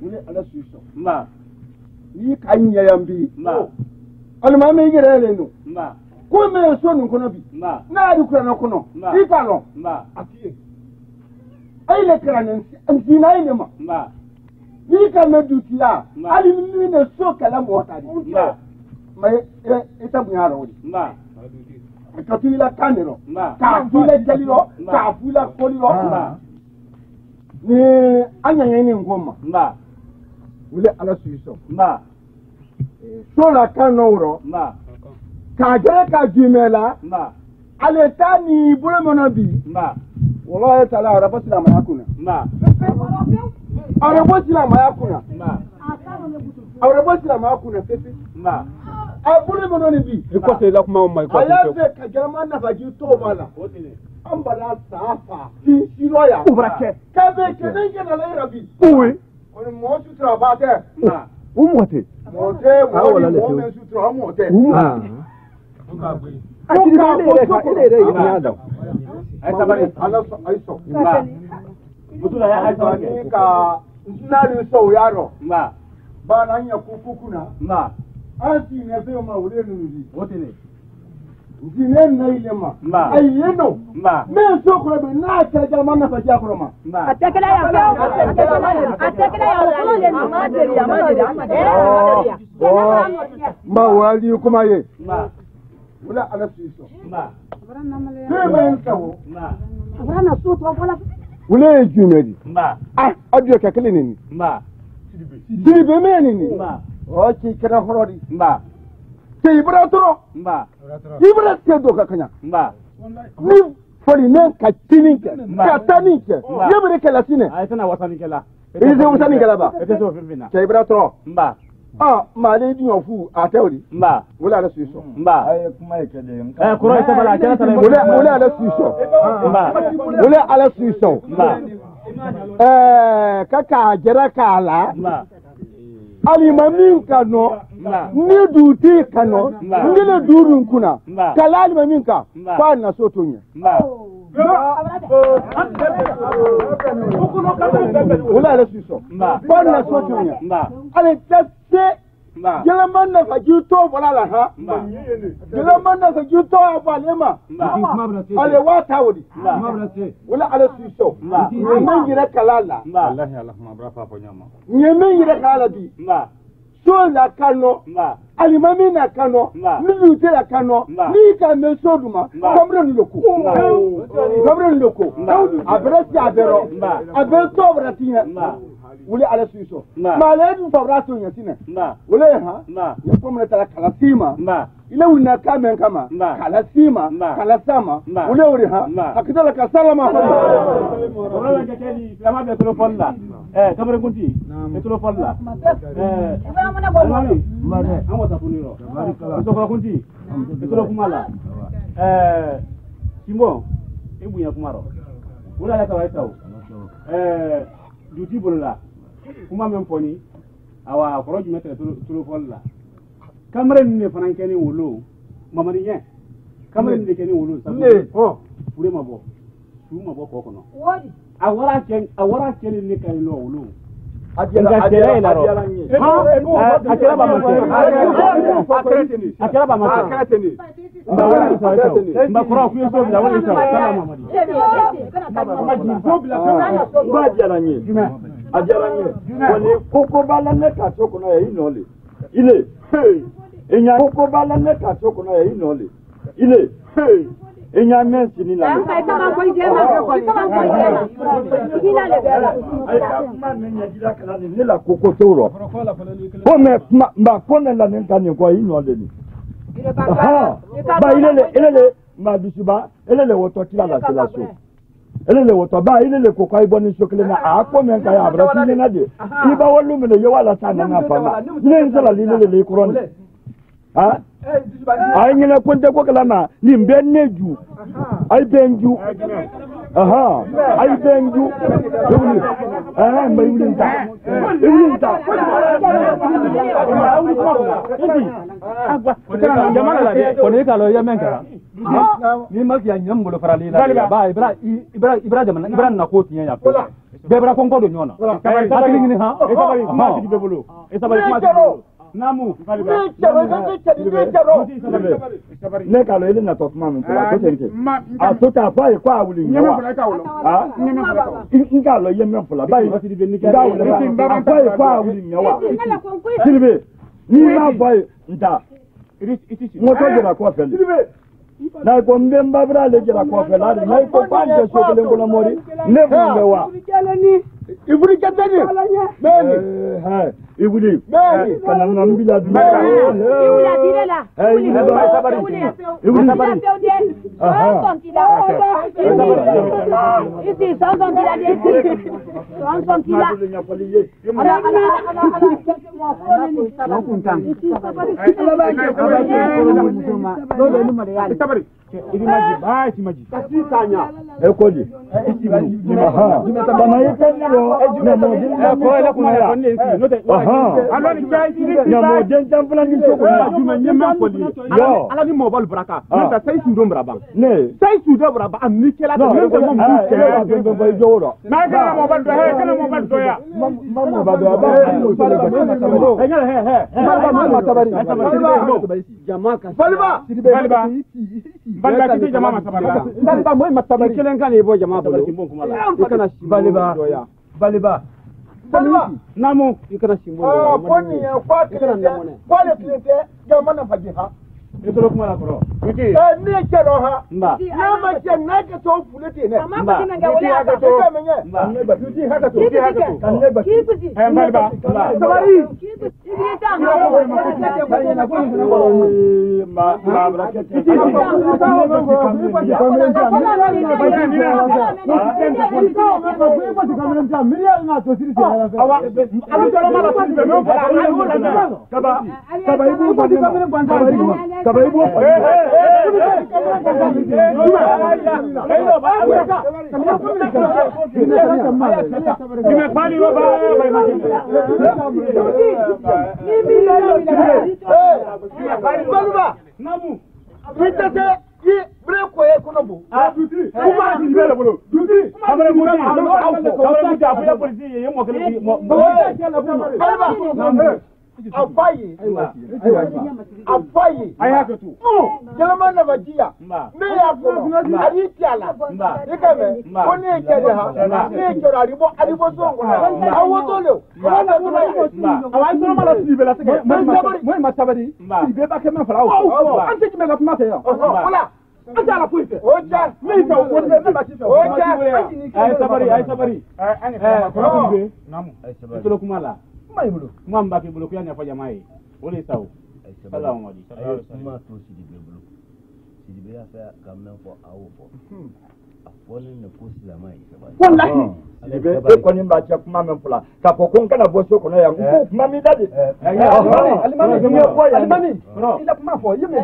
wule ala suiso mba ni kanya yambi mba alma me gere le no mba ko me so nun kono bi na di kura na kono italo atie ai le kra nan antina ile ma ni ka me dutia ali ni ne so kala mota di mai ita bunyaro wuri ka tila kanero ka tila jaliro ka fula koliro ni anya ni ngoma wule ala suiso so la kanoro ka jere ka jumela ale tani bure monabi wallahi taala arabasila mayakuna arabasila mayakuna arabasila mayakuna fefe abure mononi bi ko te la kuma mai ko ayaze ka jama na faji to mala ambala safa ti siroya ubrake ka be kenenge na la rabi oui on mo sutra ba te umote mote mo me sutra mote ka nari so yaro ba na nya kukuna asi ne fe ma wure nudi wotene zine na ile ma ayeno me so ko be na ka jama na fa ja ko ma atekela ya ma wali kuma ye wala ala siso men tawo Abrana so to wala wala jumedi adio ka kele ni dibe meni ni o ci kana horodi te ibra toro ibra te do ka kanya ni fori ne ka tininke ka taninke yebre ke la sine ay tana wasani kala ite wasani kala ba ete so fifina te ibra toro ma le di ofu atewri wala ala siso ay kuma yake da kuro ita bala kala tala wala ala siso wala ala siso kaka jera kala alimamin kano ni duti kano ngile durun kuna kala alimamin ka fa na so tonya wala ala siso fa na so tonya ale tse Jelaman na fajito wala la ha jelaman na fajito abalema ale wata wodi wala ala siso nyemen gira kalala wallahi allah ma bra fa nyama nyemen gira kalala bi so la kano alimami na kano ni te la kano ni ka me soduma komre ni loko abrasi abero abeto bratia wule ala suiso mala du fabrato nyasina wule ha ya komna tala kalasima ile una kama kama kalasima kalasama wule uri ha akidala kasalama wala ngakeni lama be telefonla kamera kunti telefonla mane amota puniro to ko kunti to kumala simbo ebunya kumaro wala la kawaita duty bolla kuma men poni awa koroji metre tulu folla kamre ne fanan keni wolo mamani yen kamre ne keni wolo ne pure mabo tu mabo ko kono awara ken ne kay no wolo ajela ila ro akela ba mate akela ba mate mba kora ku yeso bila wala isa kala mamadi ba jara nyi ajaranye woni koko bala ne ka soko na yi nole ile enya koko bala ne ka soko na yi nole ile enya mensi ni la kama ko ije ina le bela ay ma ne nya jira kala ni la koko toro ko me ma ko ne la ne kan ko yi nole ni ba ile ma bisuba ile woto kila la kila so ele woto ba ile ko kai boni sokle na akpo men kai abra ti na de iba wolu me yo wala sana na pa ne nzala le kuron ha ay nyina konte ko kala na ni benneju ay benju aha ay benju mbayulinta agwa kana jamana la de ko ne kalo ya menka ni ma fiya nyam bolo farali la ba ibra jamana ibra na ko tinya ya ko be bra ko do nyona akili ni ha e sabari ma ti be bolo namu ne ka lo ile na to kuma min fula ko tente a to ta fa e kwa wuli nyawa ah inga lo ye men fula bai ga wuli ba fa e kwa wuli nyawa siribe ni na fa nta mo to jira ko feli na ko mbemba bra le jira ko fela na ko panje so kele ngona mori ne mo wa iburi katani beni ibuli kana na mbila du ibuli adirela ibuli sabari iti santon tila de santon tila sabari idi maji ba ti maji kasi tanya e ko di bana yekani ro na mo din ko la kuma ya konne ki no te alo ni kai na mo den jamfula ni so ko na juma nyema ko di yo ala ni mo bal braka na ta sai su do braba ne sai su do braba am ni kela ta mo mo ke do ba joro na kana mo bal do he kana mo bal do ya mo ba do ba mo tabari jamaa ka balba balba kiti jamaa masabara balba moy masabari kelen kan ibo jamaa bolo ikana balba balba namu ikana simbo poni ya kwati kwale klete jamaa na fajiha Itu kuma la koro. Kuti. Ni kero ha. Mba. Na ma ke na ke to fulete ne. Mba. Kuti haka to. Mba. Kuti haka to. Kuti haka to. Kan ne ba. Balba. Sabari. Ibri ta. Mba bracket. Afaye ayakatu jama na bajia ne yakuma arikiala ikame koni ekereha ne ekero aribo songo awotole wana tuna awanzo mala sibela tege moi matabari ibe ba kema fala ante kimela kuma te wala anta la puite oja mita wonde na batisa oja ay sabari ko ibe namu ay kuma la Maibulu, mwamba kibulu kuyani afaja mai. Ole sawu. Salamu alaykum. Kuma to sidibulu. Sidibe afa kamna fo awu fo. Afone ne kusila mai sabani. Wallahi. Sidibe ko nimba cha kuma menfula. Ka pokon kana boso kono ya nguko kuma mi dadi. Alimani ni ko ya. Alimani. Ila kuma fo yeme.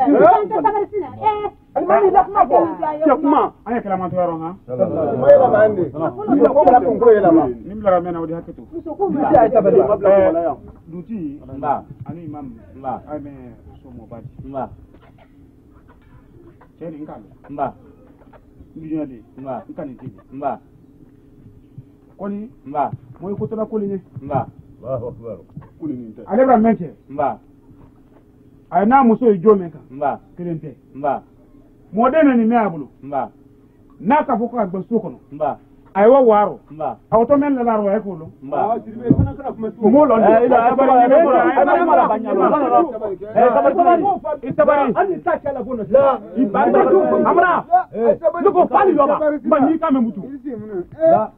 Alimani ila kuma fo. Ya kuma anya kala manto yaro ha. Moyela bande. Ni ko la ko yela ba. Nimla mena wadi hakatu. Duti mba ani imam mba ame somo badi mba cheni ngalo mba ndiyali mba nkani tibi mba koni mba moy ko tona kolini mba Allahu akbar kolini nte alebra menche mba ay na muso ijome ka mba kelente mba modena ni meabulu mba na ka foko agba sokono mba aywa waro mba awto men la laro e kulu mba mo lo ila abari ni ko ay mala banyalo sabari ani takala bono la ibanda amra luko fali loba mani kame mutu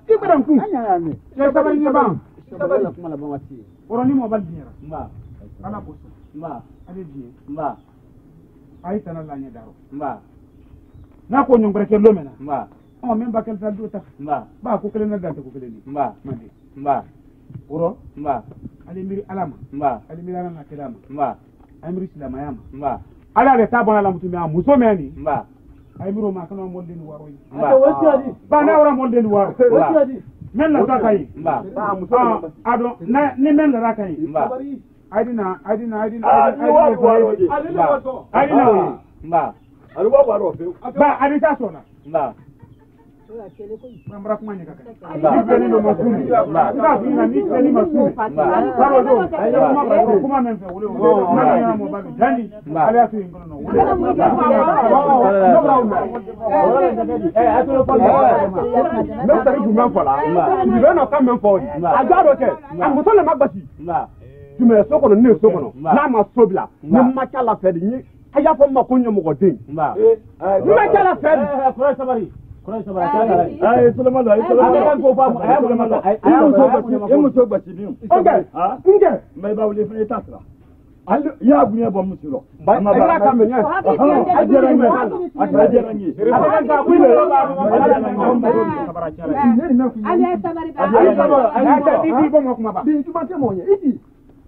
ibran ku sabari ni bam sabari kuma la bamati oroni mo bal dinera mba ana ko mba ade die mba ay tanala nya daro mba na ko nyongre ke lomena mba o men bakel ta do tax mba ba ko kele na dante ko kele ni mba mande mba uro mba ali miri alama mba ali miri alama kelama mba ay miri silama yama mba ala le tabona la mutumi am muso meni mba ay miro ma kana mo den waro mba ba na wara mo den waro men la ta kai mba ba muso ado na ni men la kai mba aidina mba aluwa waro fe ba adita sona mba Mambra kuma ni kaka. Ni no masumi. Nda fina ni masumi. Saro do. Ayo mambra kuma men fe wule. Na ya mo ba jani. Ale asu ngono no. Atulo pa. No tari ku men fola. Ni be no kam men fo. Agaro ke. Amuso le magbasi. Tu me sokono ni sokono. Na ma sobla. Ni ma kala fe ni. Aya fo ma ko nyomo ko din. Ni ma kala fe. Kura sabari. Ay Suleiman ay Suleiman ko fa ay Suleiman ay muso gbati bi okay nge me ba wule fene tasra al ya bunya bo musiro ba ma ba ka me nya ajera me ajera ni ka ku le ali sabari ba ali ka di bo mo kuma ba di tuma te mo nya idi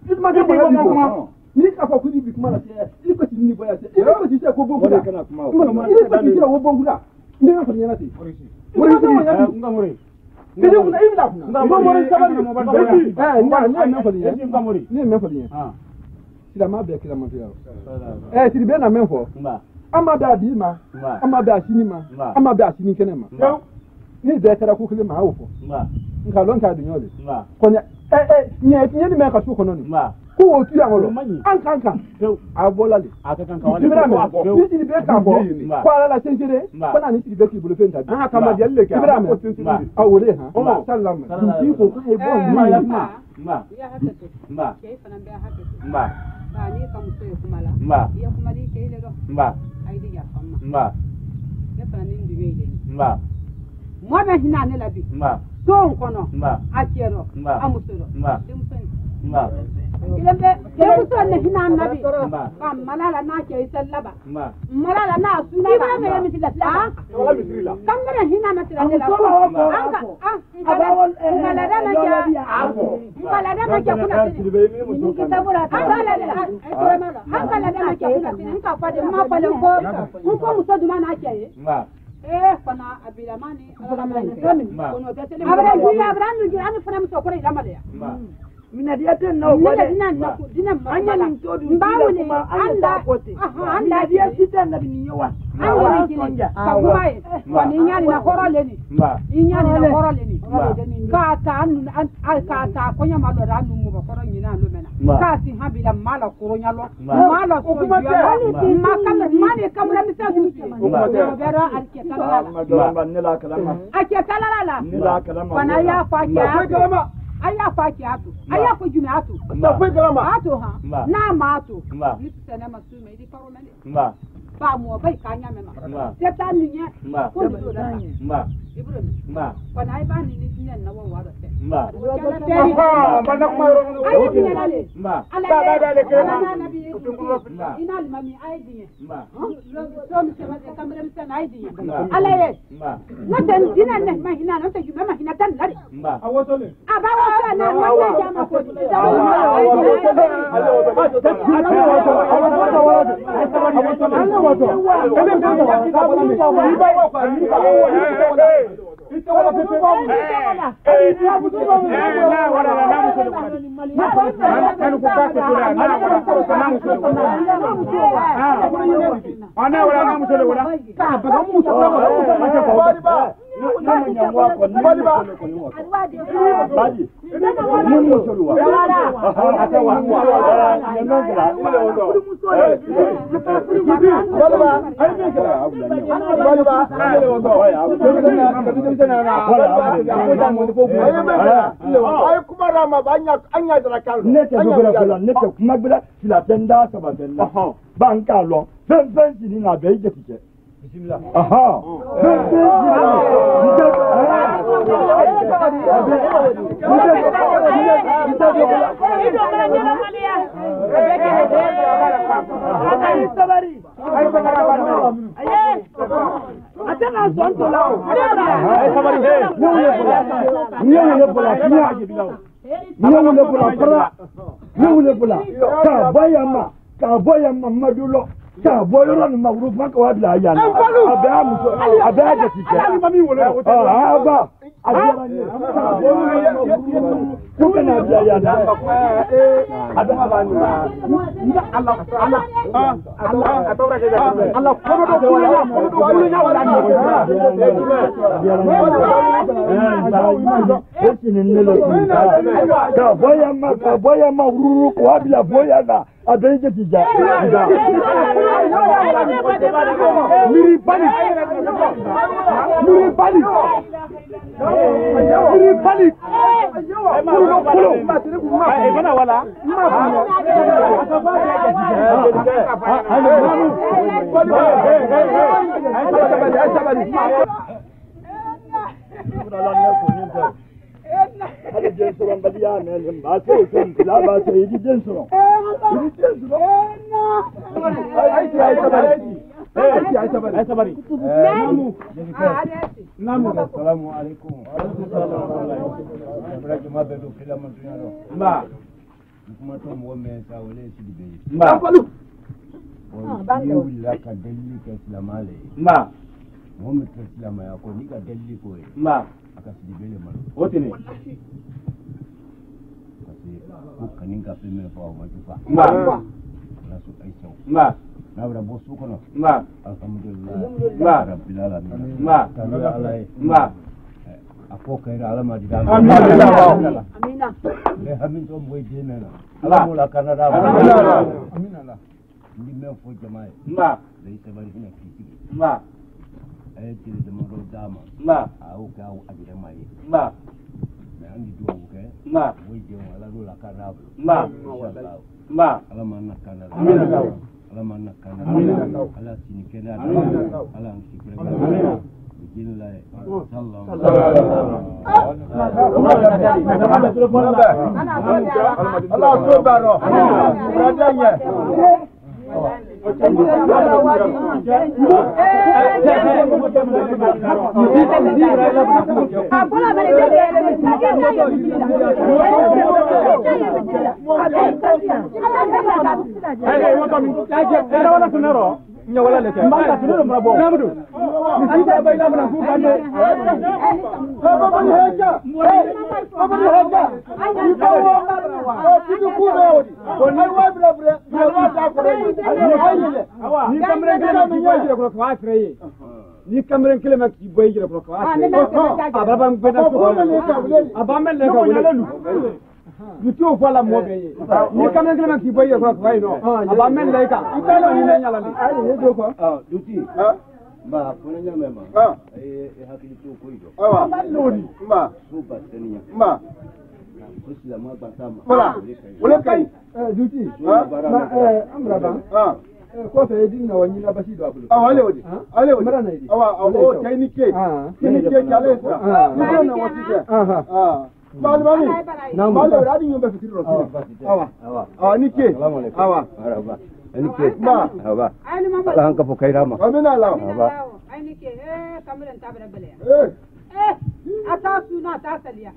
tuma te bo mo kuma ni ka fa ku di bi kuma la se ni ko ti ni bo ya se ni ko ti se ko bo ko kana kuma ni ko ti se wo bo ngula ndio kwa nyana ti muri nga muri ndio kuna hivi nga muri sabari mo ba ni me fodi nga muri ni me fodi sila ma be kila mafia sili be na menfo ama da bi ma ama da sini ma ama da sini kenema ni de tara ku kile ma hawfo nka lon ka dunyole konya ni me ka su kono ni ko o tu yangolo ankanka abolale akakanka wale ni sili be ka bo kwa la sensire kona ni sili be ki bulu fenta kama jalle ka ko sensire awole ha sallam ti ko ka he bo ni ya hakati ke fana be hakati ba ni kam so kumala ya kumali ke ile do ai di ya famma ya fana ni ndi wele mo be hina ne labi so nkono akero amusoro Ilembe kebuso ne hina nabi kam malala na ke sallaba malala na suna ba me yemi tilala kamera hina matira ne la anka malada na ke kuna ni kitabura malada na ke kuna ni ka fade ma fale ko muso duma na ke fana abilamani kono tetele abran ni fana muso ko ila male mina dia ten no wale dina anya ni todu mbawule anda dia sita na binyowa anda ni kabuai kwani nyani na koroleni inyani na koroleni ka ta konya malo ranu mu bakoro nyina no mena ka si habila mala koronya lo mala ko makam mani kamra misazu vera alketala wana ya fa aya fa ki atu aya ko jumi atu na fa galama atu ha na ma atu ni tsana masu mai di faro mele ba mo bai kanya mema seta ni nye ko do da ibrahim ko na ai ba ni ni na wa wa da te ba na kuma ro ai ni na le ba le ke na ina al mami ai di so mi se ma kamera mi se na ai di ala ye na tan dina na ma hina na ta juma ma hina tan lari awoto le aba wa na ma jama ko Ka boyoro ni maguru faka wa bila ya na abia muso abia je tike ba ajara ni Kuna biya ya da. Adama ba ni. Allah kono do wala na wala ni. Ka boya ma ruru ko abila boya na abenje tija. Miri pani. Assalamu alaikum. Kuma to mo me sa wale shi dibe. Ma balu. Ni willa ka dalli ka islamale. Ma mo me ka islama ya ko ni ka dalli ko e. Ma aka shi dibe le mal. Wote ne. Kasi ko kanin ka pe me fa o ma fa. Ma na su ai sau. Ma na bra bo su kono. Ma alhamdulillah. Ma rabbil alamin. Ma ta'ala alai. Ma Apo kaira alama di dalam. Amina. Le hamin to moy jenena. Ala mula kanada. Amina. Ndi me fo jamaay. Ma. Le tabari hina kiti. Ma. Ay tiri de mo dama. Ma. Au ka au adire mai. Ma. Me andi do ke. Ma. Moy je wala do la kanada. Ma. Ma. Ala manna kanada. Amina. Ala manna kanada. Amina. Ala sini kenada. Amina. Ala sikre. Amina. Bismillah. Nyawala leke. Mbanga tuno mrabo. Namudu. Nisita baina mna kupande. Baba ni heja. Baba ni heja. Kitu kuna odi. Ai wabla bre. Yawa ta ko. Ni kamren kile mkiboyire kwa kwa freye. Ni kamren kile mkiboyire kwa kwa freye. Baba mbena ko. Abamel leke wulelu. Yutu fala mobe ni kamne kele ki boye ko ko no aba men leka italo ni nyala ni ai ne do ko duti ba ko nyama ma hakili tu ko ido ba lori ma suba tenia ma kusila ma batama wala kai duti amra ba ko to edin na wani na bashi do abulu wale wodi mara na idi o technique kale sa ni na wati ja Malmani. Malo radi nyumba fikiri rosini. Awa. Nike. Awa. Araba. Nike. Ma. Awa. Allah hanka po kaira ma. Amina Allah. Awa. Nike kamilan tabara bale. Atasu na tasaliya.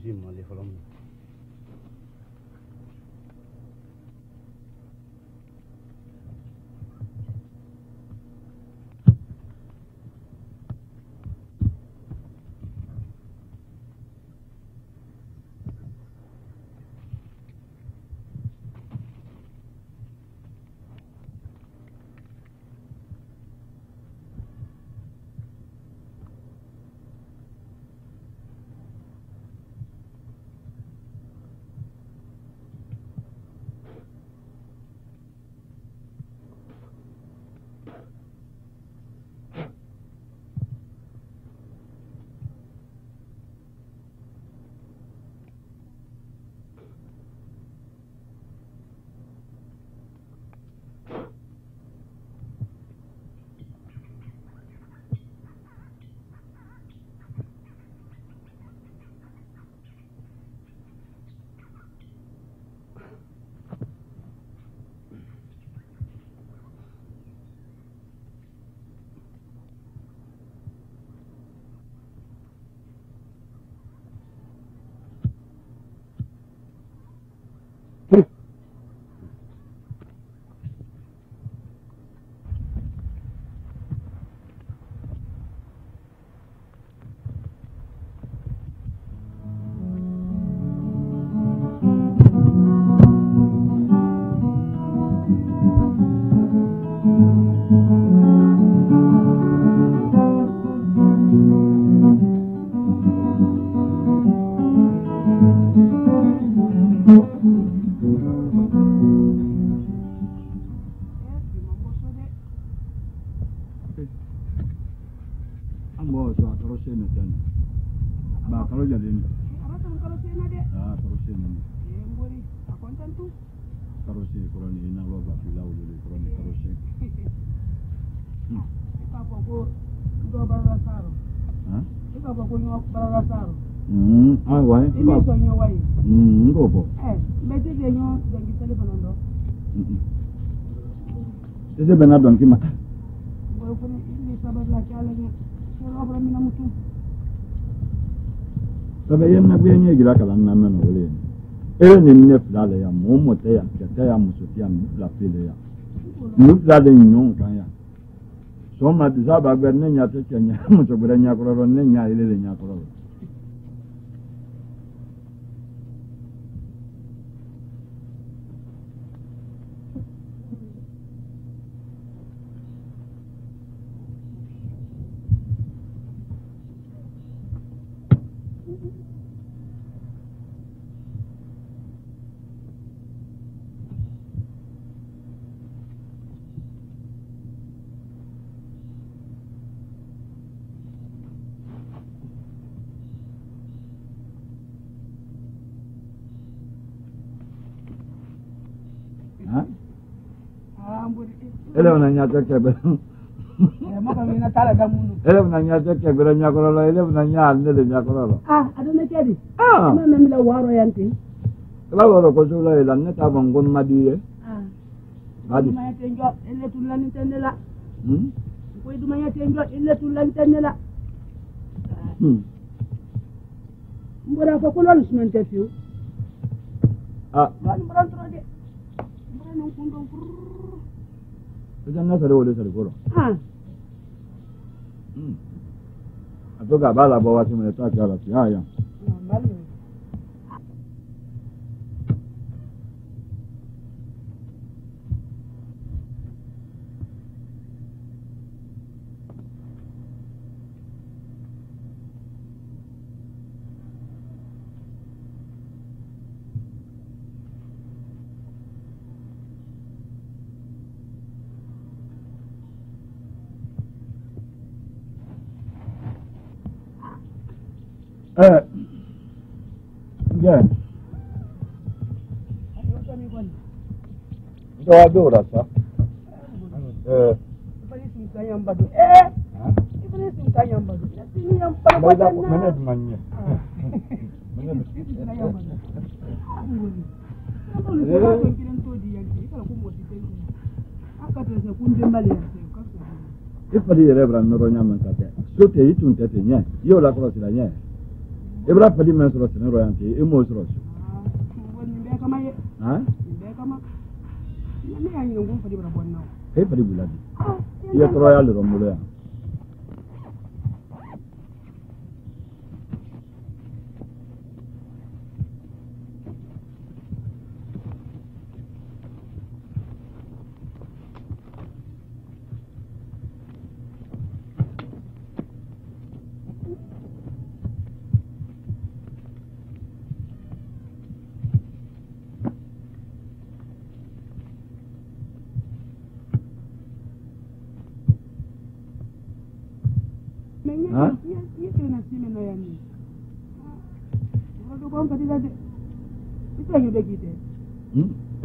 si mɔli fɔlɔ min. Ese bena don ki mata. Sabe yen na gwenye gira kala na meno wele. Ere ni ne flale ya mo te ya ke te ya musotia mi la pele ya. Mu flale nyon kan ya. So ma disa ba gbe ne nya te kenya mo to gbe nya kororo ne nya ile le nya kororo. Ele unanya teke be. Ele unanya teke be nya korolo, ele unanya ndele nya korolo. Adone kedi. Mama mila waro yanti. Kala waro ko sula ila neta bangon madiye. Badi. Maya tenjo ele tulani tenela. Ko idu maya tenjo ele tulani tenela. Mbora ko kolon smente fiu. Bani mbora trode. Mbora non kundo. Jangan sare wole sare koro. Atoka bala bawa simu eta kala si haya. Again. So I do that, sir. If I did ever know Ronya Mansate, so te it won't take io la cross la niente. Ebra padi men soro sene royante e mo soro so. Woni be kama ye. Ha? Be kama. Ni ya ni ngum padi bra bonna. E padi buladi. Ye toro ya lero mulo ya.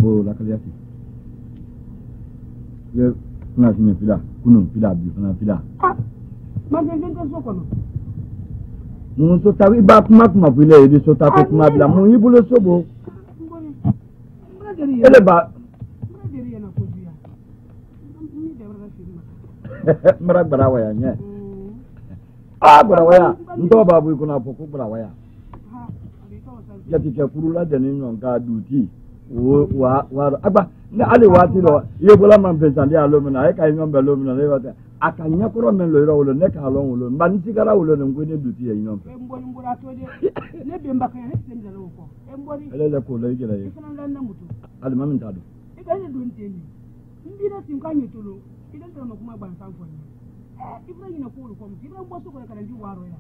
Oh, la kaliati. Ye na sime pila, kunun pila bi na pila. Ma ngeen ko sokono. Mun so tawi ba kuma pila e so ta ko kuma bila mun yibulo sobo. Ele ba. Mara barawa ya nye. Barawa ya. Ndo babu kuna poko barawa ya. Yati ke kurula de ni nyonga duti. Wa agba na ale wati lo ye bola man pensandi alomina e kai nyombe lomina le wata akanya koro men lo iro ne ka lo lo mban sigara lo ne ngwe ne duti ye nyombe emboni mbura to de ne be mbaka ne sende lo ko emboni ele ko le gira ye ifana landa mutu ale mamin tadu e ga ne don teni mbira tinkanyo tulo idan ta makuma ban san fo ni ibrahim na ko ko ibrahim bo so ko ka ndi waro ya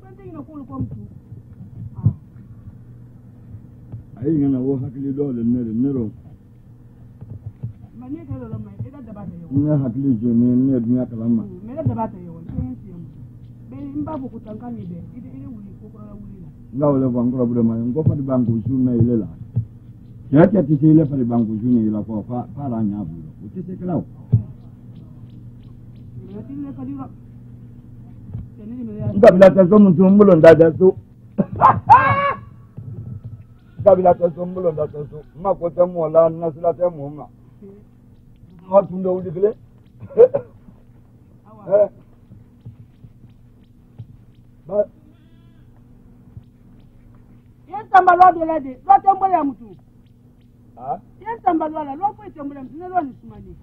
ban ta ina ko ko mutu ayi ngana wo hakili do le nero mane ka lo mai ida da ba ta yo ne hakili je ne dunya kalama me da ba ta yo ne be mbabu kutankani be ide wuli ko ko wuli la ngawle bangura bude ma ngo fadi bangu su me ile la ya ti ti ile fadi bangu su ne la ko fa ra nya bu o ti se kala Ndabila teso mtumbulo ndadeso Ndabila teso mbulo ndadeso makote mola nasila te muma Matunde udikile Ba Yentamba lwa lede lwa tembo ya mtu Ah Yentamba lwa lwa ko tembo ya mtu ne lwa nisumani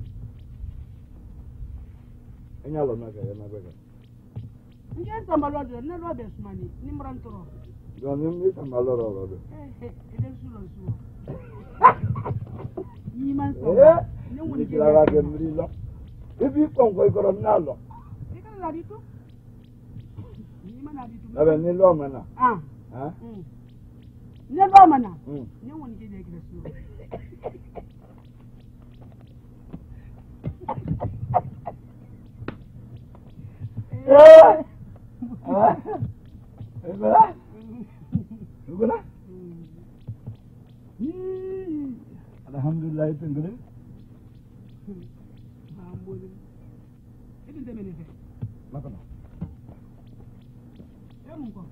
Enyalo na ga na ga Yentamba lwa lede ne lwa besumani ni mrantoro Yo ni tamba lwa lwa eden sulo Ni man so ni woni ke la ga mrilo Ibi kongo ikoro nalo Ikala la ditu Ni man la ditu Abe ni lo mana Ah Ne lo mana ni woni ke de kresu Alhamdulillah itu ngene. Itu demene fe. Makana. Emuko.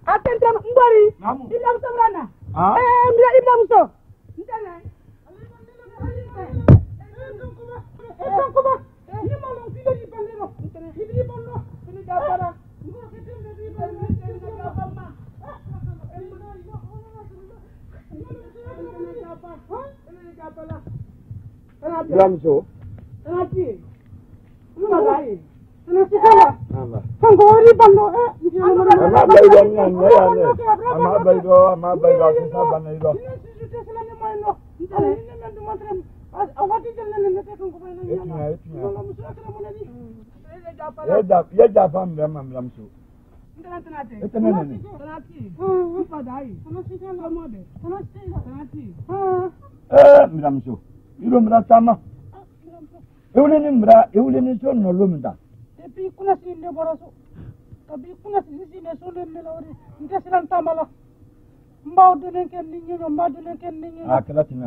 Atentram ngori. Iblam sabrana. Iblam so. Ntana. Kuma. Ni mama filo ni pandero. Ntana ibli bonno. Ni da para. Ngoro ketembe di bonno. Ni da pamma. Iblam so. Anati. Numa dai. Tunasikala. Amba. Ngori bando Ama baido nyanne ya ne. Ama baido kisa banaido. Ya da fam da mam lamso. Etana ne. Mlamso. Iro mratama. Euleni so no lumda. Epi kuna sinde boroso. Kabi kuna sinde so le melori. Ndesiran tamala. Mbawdu len ken ninyo, mbawdu len ken ninyo. Akala tine.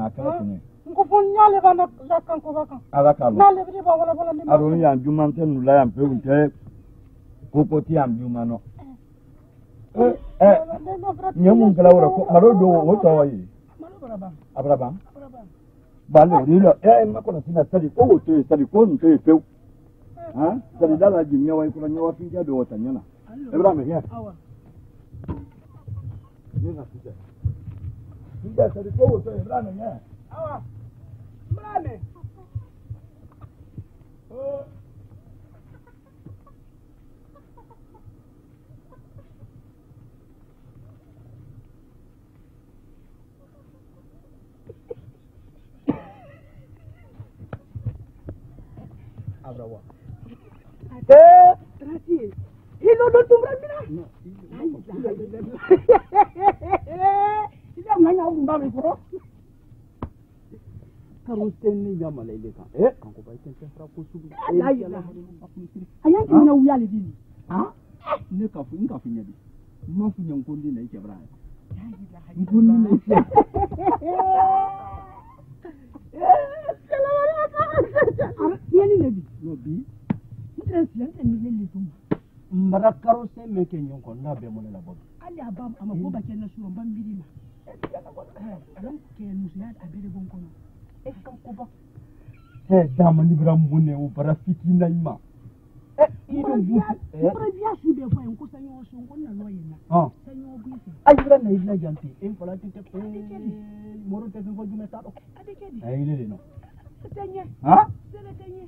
Nko bon nyale bana la kanko baka ala kalo na le bi ba wala wala ni aro ya juman ten nula ya pe unte kokoti am jumano nyamun kala wora ko maro do wo to wayi abraba bale rilo ma ko na sina sadi ko to sadi ko nte pe ha sadi dala jinya wai ko nyawa finja do wata nyana ibrahim ya awa ni na sija finja sadi ko to ibrahim ya awa ibrahim Abrawa. Rati. Hilo do tumra mina. Ida nganya umba mi foro. Karusten ni yama lele kan. Kanko bai ten fra ko sugu. Ayan ki na uyali dini. Ha? Ne ka fu inga finya di. Ma fu nyam ko ndi na ke bra. Ngoni na ke. Yani lebi. No bi. Interest ni lele tuma. Mbara karusten me ke nyon ko na be mo la bodo. Ali abam ama ko ba ke na suro mbam bidima. Alam ke musiyad abere bon kono. Kam ko ba. Dama ni bra mbune o bara fiti na ima. Ido bu. Mbra biya su be fa en ko sanyo so ngonna no yina. Sanyo bu ise. Ayira na ila janti en fala tin te moro te ko jume ta do. Adekedi. Ay ile no. Tenye. Ha? Sele tenye.